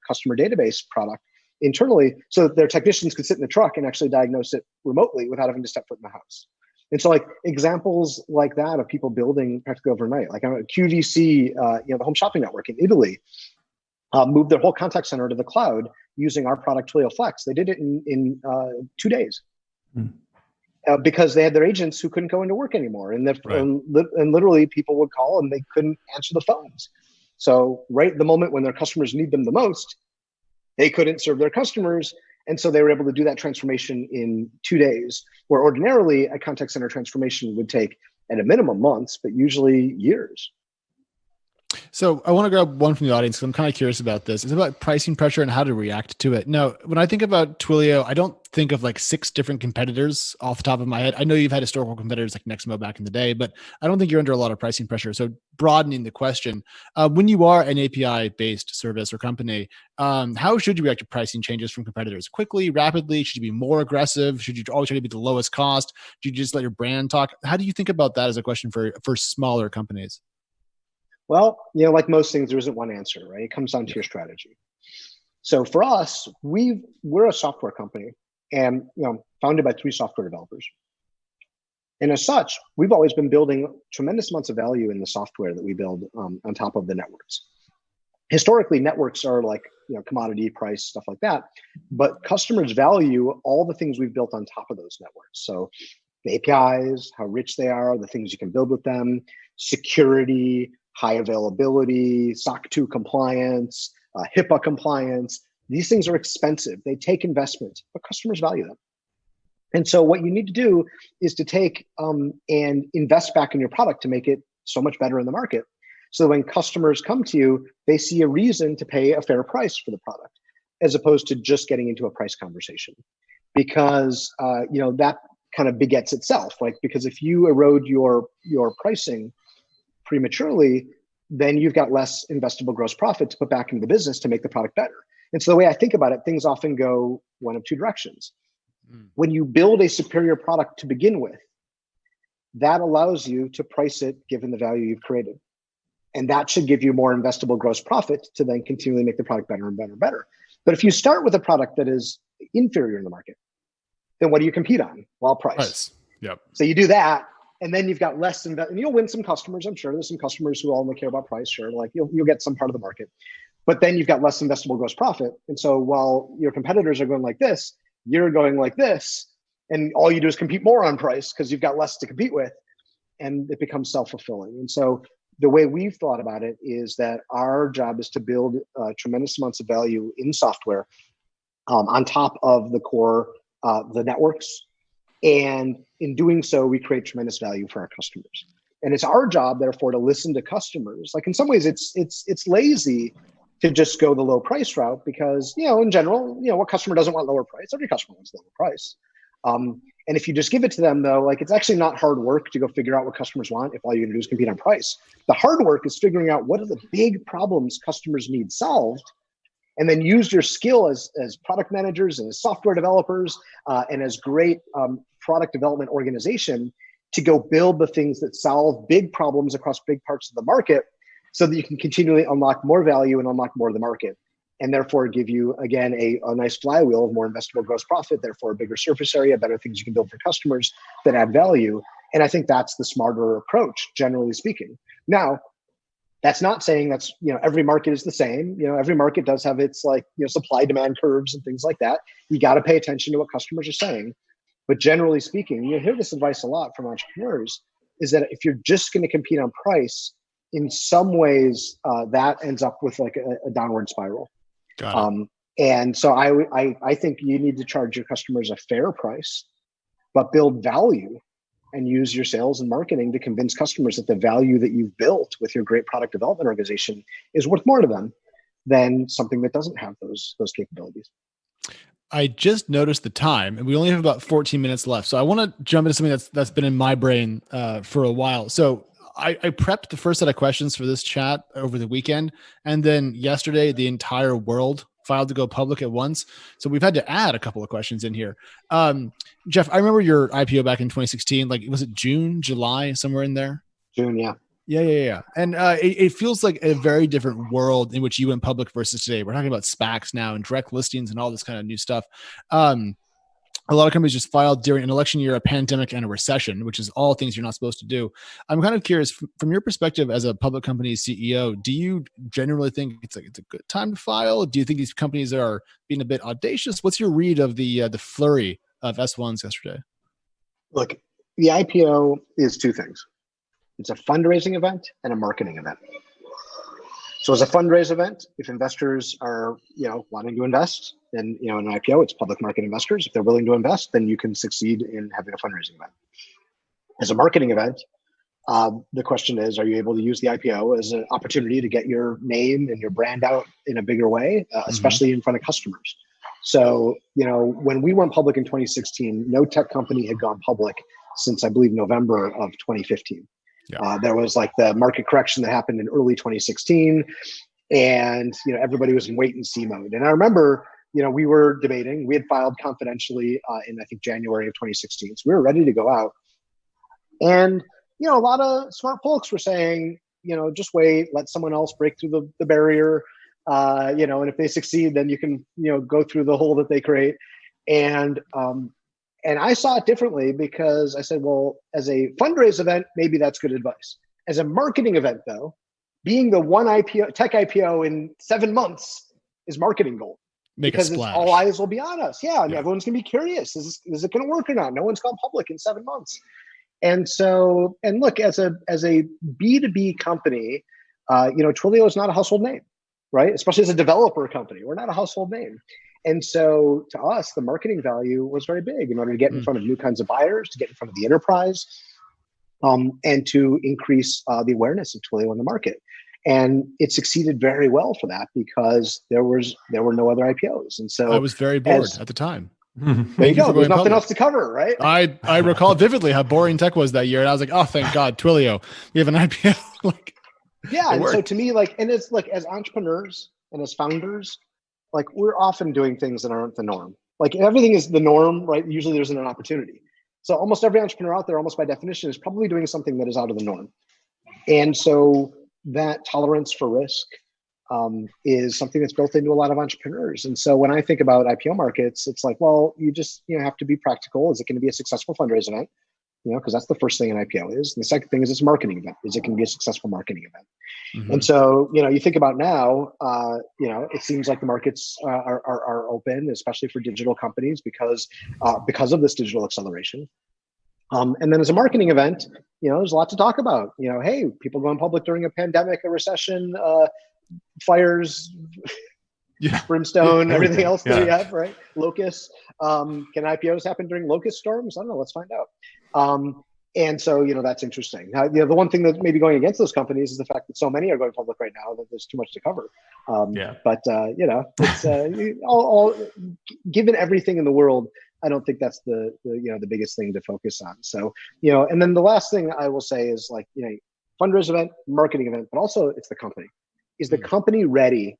customer database product internally so that their technicians could sit in the truck and actually diagnose it remotely without having to step foot in the house. And so examples like that of people building practically overnight, like QVC, the home shopping network in Italy, moved their whole contact center to the cloud using our product Twilio Flex. They did it in 2 days because they had their agents who couldn't go into work anymore. And literally people would call and they couldn't answer the phones. So right at the moment when their customers need them the most, they couldn't serve their customers. And so they were able to do that transformation in 2 days, where ordinarily a contact center transformation would take at a minimum months, but usually years. So I want to grab one from the audience because I'm kind of curious about this. It's about pricing pressure and how to react to it. Now, when I think about Twilio, I don't think of 6 different competitors off the top of my head. I know you've had historical competitors like Nexmo back in the day, but I don't think you're under a lot of pricing pressure. So broadening the question, when you are an API-based service or company, how should you react to pricing changes from competitors? Quickly, rapidly? Should you be more aggressive? Should you always try to be the lowest cost? Do you just let your brand talk? How do you think about that as a question for smaller companies? Well, like most things, there isn't one answer, right? It comes down to your strategy. So for us, we're a software company and founded by 3 software developers. And as such, we've always been building tremendous amounts of value in the software that we build on top of the networks. Historically, networks are commodity price, stuff like that. But customers value all the things we've built on top of those networks. So the APIs, how rich they are, the things you can build with them, security, high availability, SOC 2 compliance, HIPAA compliance. These things are expensive. They take investment, but customers value them. And so what you need to do is to take and invest back in your product to make it so much better in the market. So when customers come to you, they see a reason to pay a fair price for the product, as opposed to just getting into a price conversation. Because that kind of begets itself. Because if you erode your pricing prematurely, then you've got less investable gross profit to put back into the business to make the product better. And so the way I think about it, things often go one of 2 directions. When you build a superior product to begin with, that allows you to price it given the value you've created. And that should give you more investable gross profit to then continually make the product better and better and better. But if you start with a product that is inferior in the market, then what do you compete on? Well, price. Yep. So you do that, and then you've got less and you'll win some customers. I'm sure there's some customers who only care about price. Sure, you'll get some part of the market, but then you've got less investable gross profit. And so while your competitors are going like this, you're going like this, and all you do is compete more on price because you've got less to compete with, and it becomes self-fulfilling. And so the way we've thought about it is that our job is to build tremendous amounts of value in software on top of the core, the networks. And in doing so, we create tremendous value for our customers. And it's our job, therefore, to listen to customers. In some ways, it's lazy to just go the low price route because, in general, what customer doesn't want lower price? Every customer wants lower price. And if you just give it to them, though, it's actually not hard work to go figure out what customers want if all you're going to do is compete on price. The hard work is figuring out what are the big problems customers need solved, and then use your skill as product managers and as software developers and as great product development organization to go build the things that solve big problems across big parts of the market so that you can continually unlock more value and unlock more of the market, and therefore give you, again, a nice flywheel of more investable gross profit, therefore a bigger surface area, better things you can build for customers that add value. And I think that's the smarter approach, generally speaking. Now, that's not saying that's, every market is the same. Every market does have its supply demand curves and things like that. You got to pay attention to what customers are saying. But generally speaking, you hear this advice a lot from entrepreneurs, is that if you're just going to compete on price, in some ways that ends up with like a downward spiral. Got it. And so I think you need to charge your customers a fair price, but build value and use your sales and marketing to convince customers that the value that you've built with your great product development organization is worth more to them than something that doesn't have those capabilities. I just noticed the time, and we only have about 14 minutes left. So I want to jump into something that's been in my brain for a while. So I prepped the first set of questions for this chat over the weekend, and then yesterday the entire world filed to go public at once. So we've had to add a couple of questions in here. Jeff, I remember your IPO back in 2016. Like, was it June, July, somewhere in there? June, yeah. Yeah. And it feels like a very different world in which you went public versus today. We're talking about SPACs now and direct listings and all this kind of new stuff. A lot of companies just filed during an election year, a pandemic, and a recession, which is all things you're not supposed to do. I'm kind of curious, from your perspective as a public company CEO, do you generally think it's a good time to file? Do you think these companies are being a bit audacious? What's your read of the flurry of S1s yesterday? Look, the IPO is two things. It's a fundraising event and a marketing event. So as a fundraise event, if investors are, wanting to invest, then, in an IPO, it's public market investors. If they're willing to invest, then you can succeed in having a fundraising event. As a marketing event, the question is, are you able to use the IPO as an opportunity to get your name and your brand out in a bigger way, especially in front of customers? So, when we went public in 2016, no tech company had gone public since, I believe, November of 2015. Yeah. There was like the market correction that happened in early 2016, and everybody was in wait and see mode. And I remember, we were debating. We had filed confidentially in, I think, January of 2016, so we were ready to go out. And a lot of smart folks were saying, just wait, let someone else break through the barrier, and if they succeed, then you can go through the hole that they create. And I saw it differently, because I said, well, as a fundraise event, maybe that's good advice. As a marketing event, though, being the one tech IPO in 7 months is marketing gold. Because all eyes will be on us. Yeah, and everyone's going to be curious. Is it going to work or not? No one's gone public in 7 months. And so, and look, as a B2B company, Twilio is not a household name, right? Especially as a developer company, we're not a household name. And so to us, the marketing value was very big in order to get in front of new kinds of buyers, to get in front of the enterprise, and to increase the awareness of Twilio in the market. And it succeeded very well for that, because there were no other IPOs. And so I was very bored at the time. There you go. There's nothing else to cover, right? I recall vividly how boring tech was that year. And I was like, oh, thank God, Twilio, you have an IPO. And so to me, and it's like, as entrepreneurs and as founders, we're often doing things that aren't the norm. Like, everything is the norm, right? Usually there's an opportunity. So almost every entrepreneur out there, almost by definition, is probably doing something that is out of the norm. And so that tolerance for risk is something that's built into a lot of entrepreneurs. And so when I think about IPO markets, it's like, well, you just have to be practical. Is it going to be a successful fundraise event? Because that's the first thing an IPO is. And the second thing is it's a marketing event. Is it going to be a successful marketing event? Mm-hmm. And so, you think about now, it seems like the markets are open, especially for digital companies, because of this digital acceleration. And then as a marketing event, there's a lot to talk about. Hey, people going public during a pandemic, a recession, fires, brimstone, everything else that we have, right? Locusts. Can IPOs happen during locust storms? I don't know. Let's find out. And so, that's interesting. Now, the one thing that may be going against those companies is the fact that so many are going public right now that there's too much to cover. But it's all given everything in the world, I don't think that's the biggest thing to focus on. So, and then the last thing I will say is, fundraise event, marketing event, but also it's the company. Is the company ready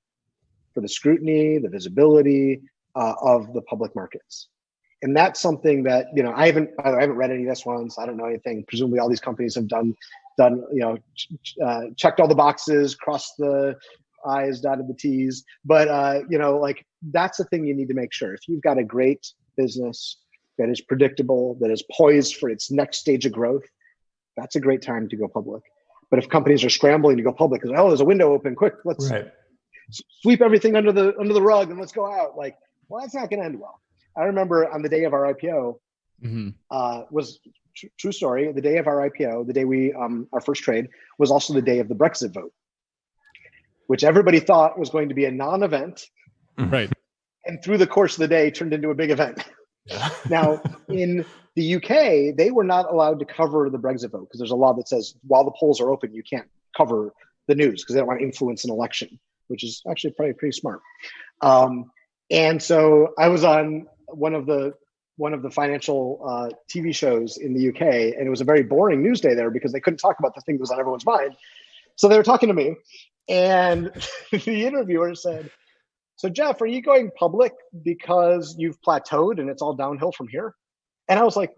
for the scrutiny, the visibility of the public markets? And that's something that, I haven't read any of this ones. I don't know anything. Presumably all these companies have done done, checked all the boxes, crossed the I's, dotted the T's. But, like that's the thing you need to make sure. If you've got a great business that is predictable, that is poised for its next stage of growth, that's a great time to go public. But if companies are scrambling to go public because, there's a window open, quick, let's sweep everything under the rug and let's go out. Like, well, that's not going to end well. I remember on the day of our IPO, was true story. The day of our IPO, the day we our first trade, was also the day of the Brexit vote, which everybody thought was going to be a non-event, right? And through the course of the day, turned into a big event. Now, in the UK, they were not allowed to cover the Brexit vote because there's a law that says while the polls are open, you can't cover the news because they don't want to influence an election, which is actually probably pretty smart. And so I was on one of the financial TV shows in the UK, and it was a very boring news day there because they couldn't talk about the thing that was on everyone's mind. So they were talking to me, and the interviewer said, "So Jeff, are you going public because you've plateaued and it's all downhill from here?" And I was like,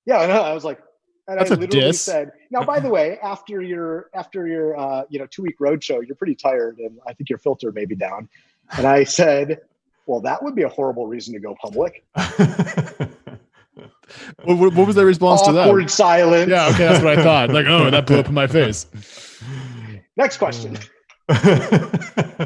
"Yeah, I know." I was like, and That's I a literally diss. said, "Now, by the way, after your 2-week roadshow, you're pretty tired, and I think your filter may be down." And I said, "Well, that would be a horrible reason to go public." What was their response to that? Awkward silence. Yeah, okay, that's what I thought. Like, oh, that blew up in my face. Next question.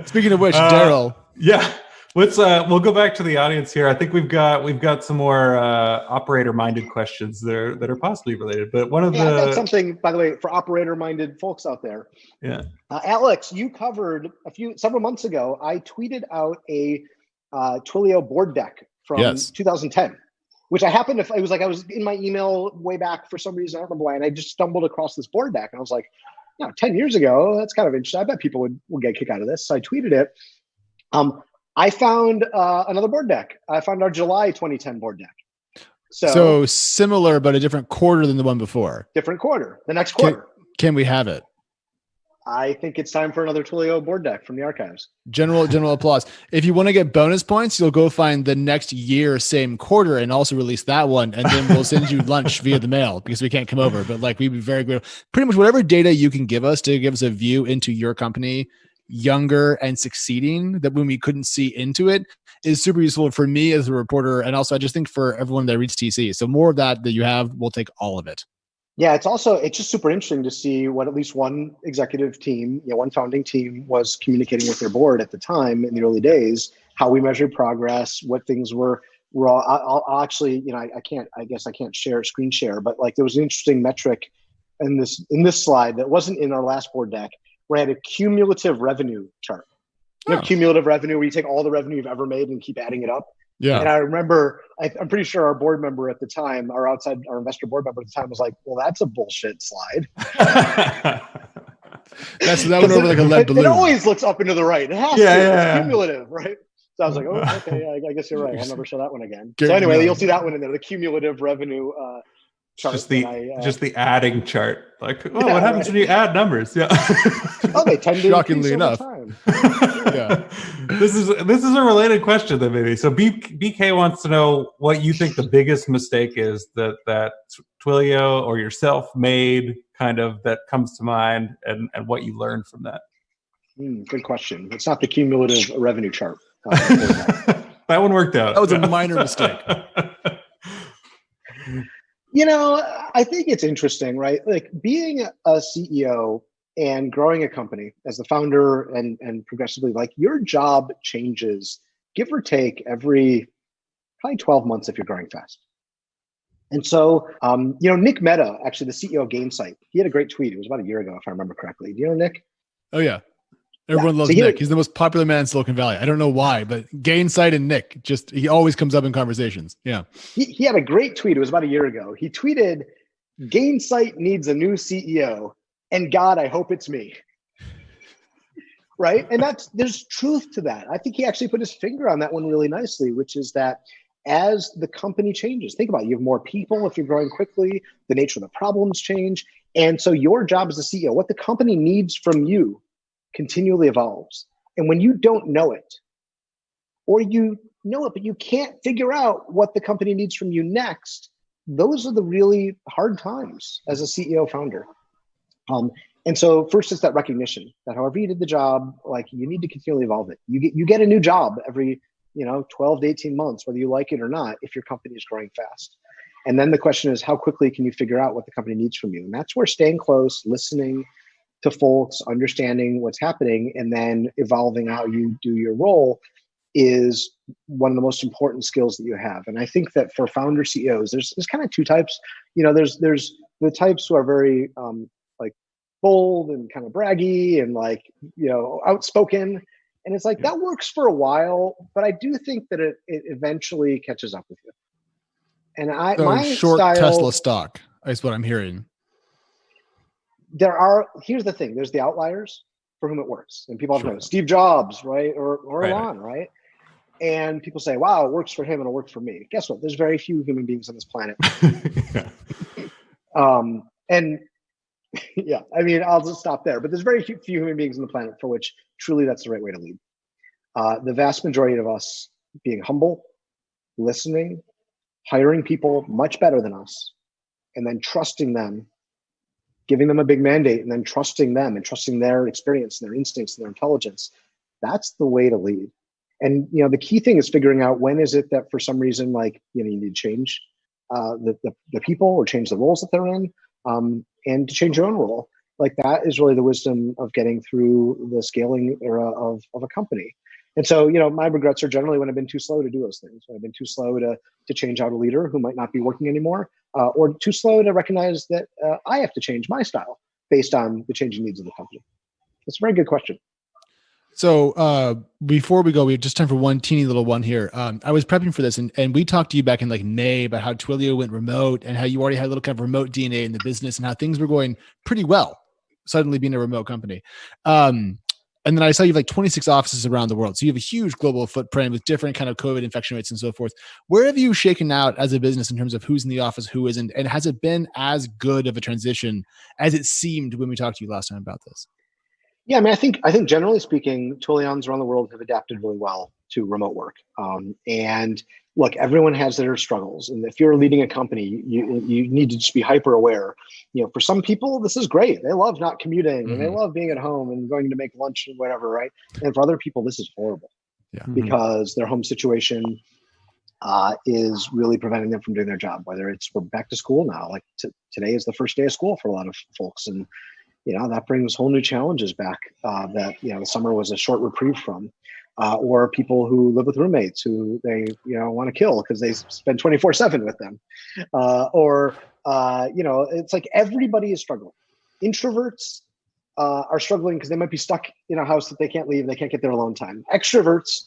Speaking of which, Daryl. Yeah, let's we'll go back to the audience here. I think we've got some more operator-minded questions that are possibly related. But one of I've got something, by the way, for operator-minded folks out there. Yeah, Alex, you covered several months ago. I tweeted out a Twilio board deck from 2010, which I happened to. It was like I was in my email way back for some reason. I don't remember why, and I just stumbled across this board deck, and I was like, 10 years ago, that's kind of interesting. I bet people would get a kick out of this. So I tweeted it. I found another board deck. I found our July 2010 board deck. So similar, but a different quarter than the one before. Different quarter. The next quarter. Can we have it? I think it's time for another Twilio board deck from the archives. General applause. If you want to get bonus points, you'll go find the next year, same quarter, and also release that one. And then we'll send you lunch via the mail because we can't come over. But like, we'd be very grateful. Pretty much whatever data you can give us to give us a view into your company, younger and succeeding, that when we couldn't see into it, is super useful for me as a reporter. And also I just think for everyone that reads TC. So more of that you have, we'll take all of it. Yeah, it's just super interesting to see what at least one executive team, one founding team was communicating with their board at the time in the early days, how we measured progress, what things were I'll actually, I can't screen share, but like there was an interesting metric in this slide that wasn't in our last board deck where I had a cumulative revenue chart. Cumulative revenue where you take all the revenue you've ever made and keep adding it up. Yeah. And I remember, I'm pretty sure our board member at the time, our investor board member at the time was like, well, that's a bullshit slide. That went over like a lead balloon. It always looks up and to the right. It has to. It's cumulative, right? So I was like, oh, okay, I guess you're right. I'll never show that one again. So anyway, you'll see that one in there, the cumulative revenue chart. Just the adding chart. Like, what happens when you add numbers? Yeah. They tend to shockingly enough. Yeah. This is a related question then maybe. So BK wants to know what you think the biggest mistake is that Twilio or yourself made, kind of, that comes to mind, and what you learned from that. Good question. It's not the cumulative revenue chart. That one worked out. That was a minor mistake. I think it's interesting, right? Like being a CEO and growing a company as the founder and progressively, like your job changes, give or take, every probably 12 months if you're growing fast. And so, Nick Mehta, actually the CEO of Gainsight, he had a great tweet. It was about a year ago, if I remember correctly. Do you know Nick? Oh, yeah. Everyone loves Nick. He's the most popular man in Silicon Valley. I don't know why, but Gainsight and Nick, he always comes up in conversations. Yeah. He had a great tweet. It was about a year ago. He tweeted, Gainsight needs a new CEO, and God, I hope it's me. Right? And there's truth to that. I think he actually put his finger on that one really nicely, which is that as the company changes, think about it, you have more people if you're growing quickly, the nature of the problems change. And so your job as a CEO, what the company needs from you continually evolves. And when you don't know it, or you know it, but you can't figure out what the company needs from you next, those are the really hard times as a CEO founder. And so first it's that recognition that however you did the job, like you need to continually evolve it. You get a new job every 12 to 18 months, whether you like it or not, if your company is growing fast. And then the question is, how quickly can you figure out what the company needs from you? And that's where staying close, listening to folks, understanding what's happening, and then evolving how you do your role is one of the most important skills that you have. And I think that for founder CEOs, there's kind of two types. There's the types who are very like bold and kind of braggy and like, outspoken. And it's like, that works for a while, but I do think that it eventually catches up with you. And my short style, Tesla stock is what I'm hearing. Here's the thing, there's the outliers for whom it works. And people have to know Steve Jobs, right? Or Elon, right? And people say, wow, it works for him and it'll work for me. Guess what? There's very few human beings on this planet. And yeah, I mean, I'll just stop there. But there's very few human beings on the planet for which truly that's the right way to lead. The vast majority of us being humble, listening, hiring people much better than us, and then trusting them, giving them a big mandate, and then trusting them and trusting their experience, and their instincts, and their intelligence. That's the way to lead. And the key thing is figuring out when is it that for some reason, like you need to change the people or change the roles that they're in, and to change your own role. Like that is really the wisdom of getting through the scaling era of a company. And so, my regrets are generally when I've been too slow to do those things. When I've been too slow to change out a leader who might not be working anymore, or too slow to recognize that I have to change my style based on the changing needs of the company. It's a very good question. So before we go, we have just time for one teeny little one here. I was prepping for this, and we talked to you back in like May about how Twilio went remote and how you already had a little kind of remote DNA in the business and how things were going pretty well, suddenly being a remote company. And then I saw you have like 26 offices around the world. So you have a huge global footprint with different kind of COVID infection rates and so forth. Where have you shaken out as a business in terms of who's in the office, who isn't? And has it been as good of a transition as it seemed when we talked to you last time about this? Yeah, I mean, I think generally speaking, Twilions around the world have adapted really well to remote work. And look, everyone has their struggles, and if you're leading a company, you need to just be hyper aware. For some people, this is great; they love not commuting, and they love being at home and going to make lunch and whatever, right? And for other people, this is horrible, because their home situation is really preventing them from doing their job. Whether we're back to school now, like today is the first day of school for a lot of folks, and that brings whole new challenges back that, the summer was a short reprieve from, or people who live with roommates who they, want to kill because they spend 24/7 with them. It's like everybody is struggling. Introverts are struggling because they might be stuck in a house that they can't leave. They can't get their alone time. Extroverts,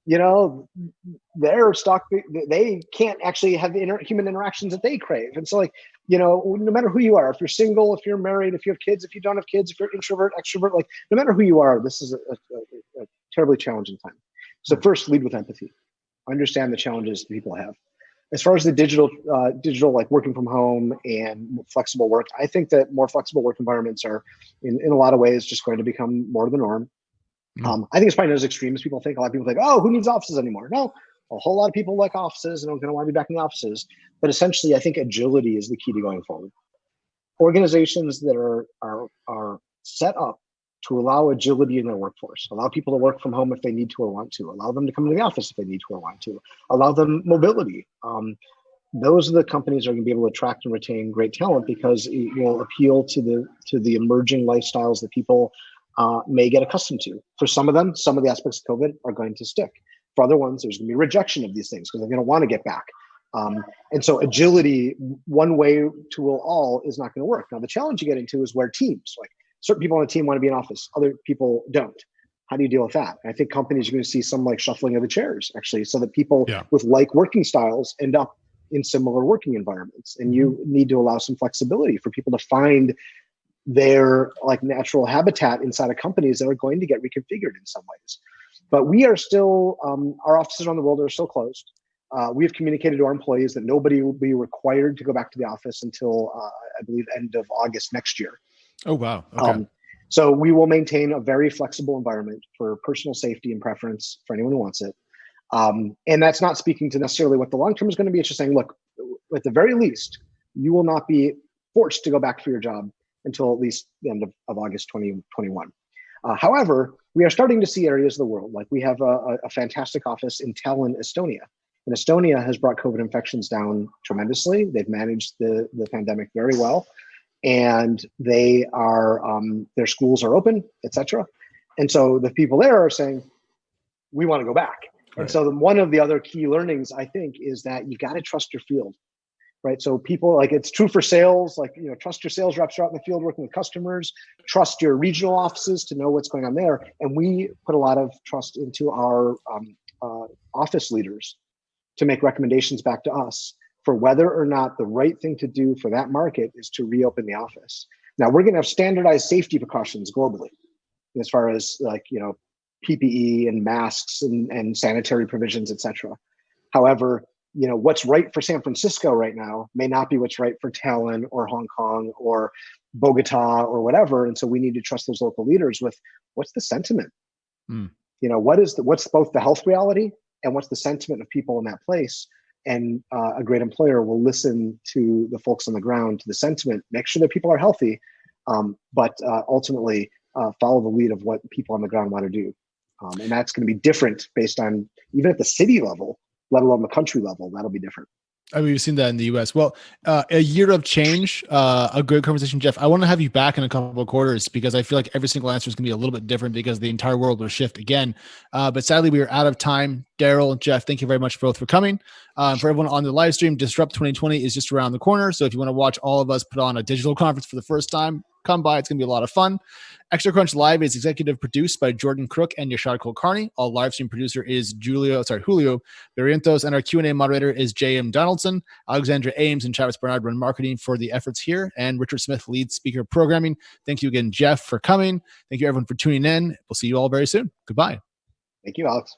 they're stuck. They can't actually have the human interactions that they crave. And so no matter who you are, if you're single, if you're married, if you have kids, if you don't have kids, if you're introvert, extrovert, like no matter who you are, this is a terribly challenging time. So first, lead with empathy. Understand the challenges people have. As far as the digital like working from home and flexible work, I think that more flexible work environments are in a lot of ways just going to become more the norm. I think it's probably not as extreme as people think. A lot of people think, oh, who needs offices anymore? No, a whole lot of people like offices and are going to want to be back in the offices. But essentially, I think agility is the key to going forward. Organizations that are set up to allow agility in their workforce, allow people to work from home if they need to or want to, allow them to come to the office if they need to or want to, allow them mobility. Those are the companies that are going to be able to attract and retain great talent because it will appeal to the emerging lifestyles that people may get accustomed to. For some of them, some of the aspects of COVID are going to stick. For other ones, there's going to be rejection of these things because they're going to want to get back. And so agility, one way to rule all, is not going to work. Now, the challenge you get into is where teams, like certain people on a team want to be in office, other people don't. How do you deal with that? And I think companies are going to see some like shuffling of the chairs, actually, so that people with like working styles end up in similar working environments. And you need to allow some flexibility for people to find their like natural habitat inside of companies that are going to get reconfigured in some ways. But we are still, our offices around the world are still closed. We have communicated to our employees that nobody will be required to go back to the office until, I believe, end of August next year. Oh, wow. Okay. So we will maintain a very flexible environment for personal safety and preference for anyone who wants it. And that's not speaking to necessarily what the long term is going to be. It's just saying, look, at the very least, you will not be forced to go back for your job until at least the end of August 2021. However, we are starting to see areas of the world, like we have a fantastic office in Tallinn, Estonia. And Estonia has brought COVID infections down tremendously. They've managed the pandemic very well. And they are, their schools are open, et cetera. And so the people there are saying, we want to go back. Right. And so one of the other key learnings, I think, is that you got to trust your field, right? So people, like, it's true for sales, like, trust your sales reps out in the field working with customers, trust your regional offices to know what's going on there. And we put a lot of trust into our office leaders to make recommendations back to us for whether or not the right thing to do for that market is to reopen the office. Now, we're going to have standardized safety precautions globally as far as, like, PPE and masks and sanitary provisions, et cetera. However, what's right for San Francisco right now may not be what's right for Tallinn or Hong Kong or Bogota or whatever. And so we need to trust those local leaders with what's the sentiment. What's both the health reality and what's the sentiment of people in that place. And a great employer will listen to the folks on the ground, to the sentiment, make sure that people are healthy, but ultimately follow the lead of what people on the ground want to do. And that's going to be different based on, even at the city level, let alone the country level, that'll be different. I mean, we've seen that in the US. Well, a year of change, a good conversation, Jeff. I want to have you back in a couple of quarters because I feel like every single answer is going to be a little bit different because the entire world will shift again. But sadly, we are out of time. Daryl and Jeff, thank you very much both for coming. For everyone on the live stream, Disrupt 2020 is just around the corner. So if you want to watch all of us put on a digital conference for the first time, come by. It's going to be a lot of fun. TechCrunch Live is executive produced by Jordan Crook and Yashad Kulkarni. Our live stream producer is Julio Barrientos, and our Q&A moderator is J.M. Donaldson. Alexandra Ames and Travis Bernard run marketing for the efforts here, and Richard Smith leads speaker programming. Thank you again, Jeff, for coming. Thank you, everyone, for tuning in. We'll see you all very soon. Goodbye. Thank you, Alex.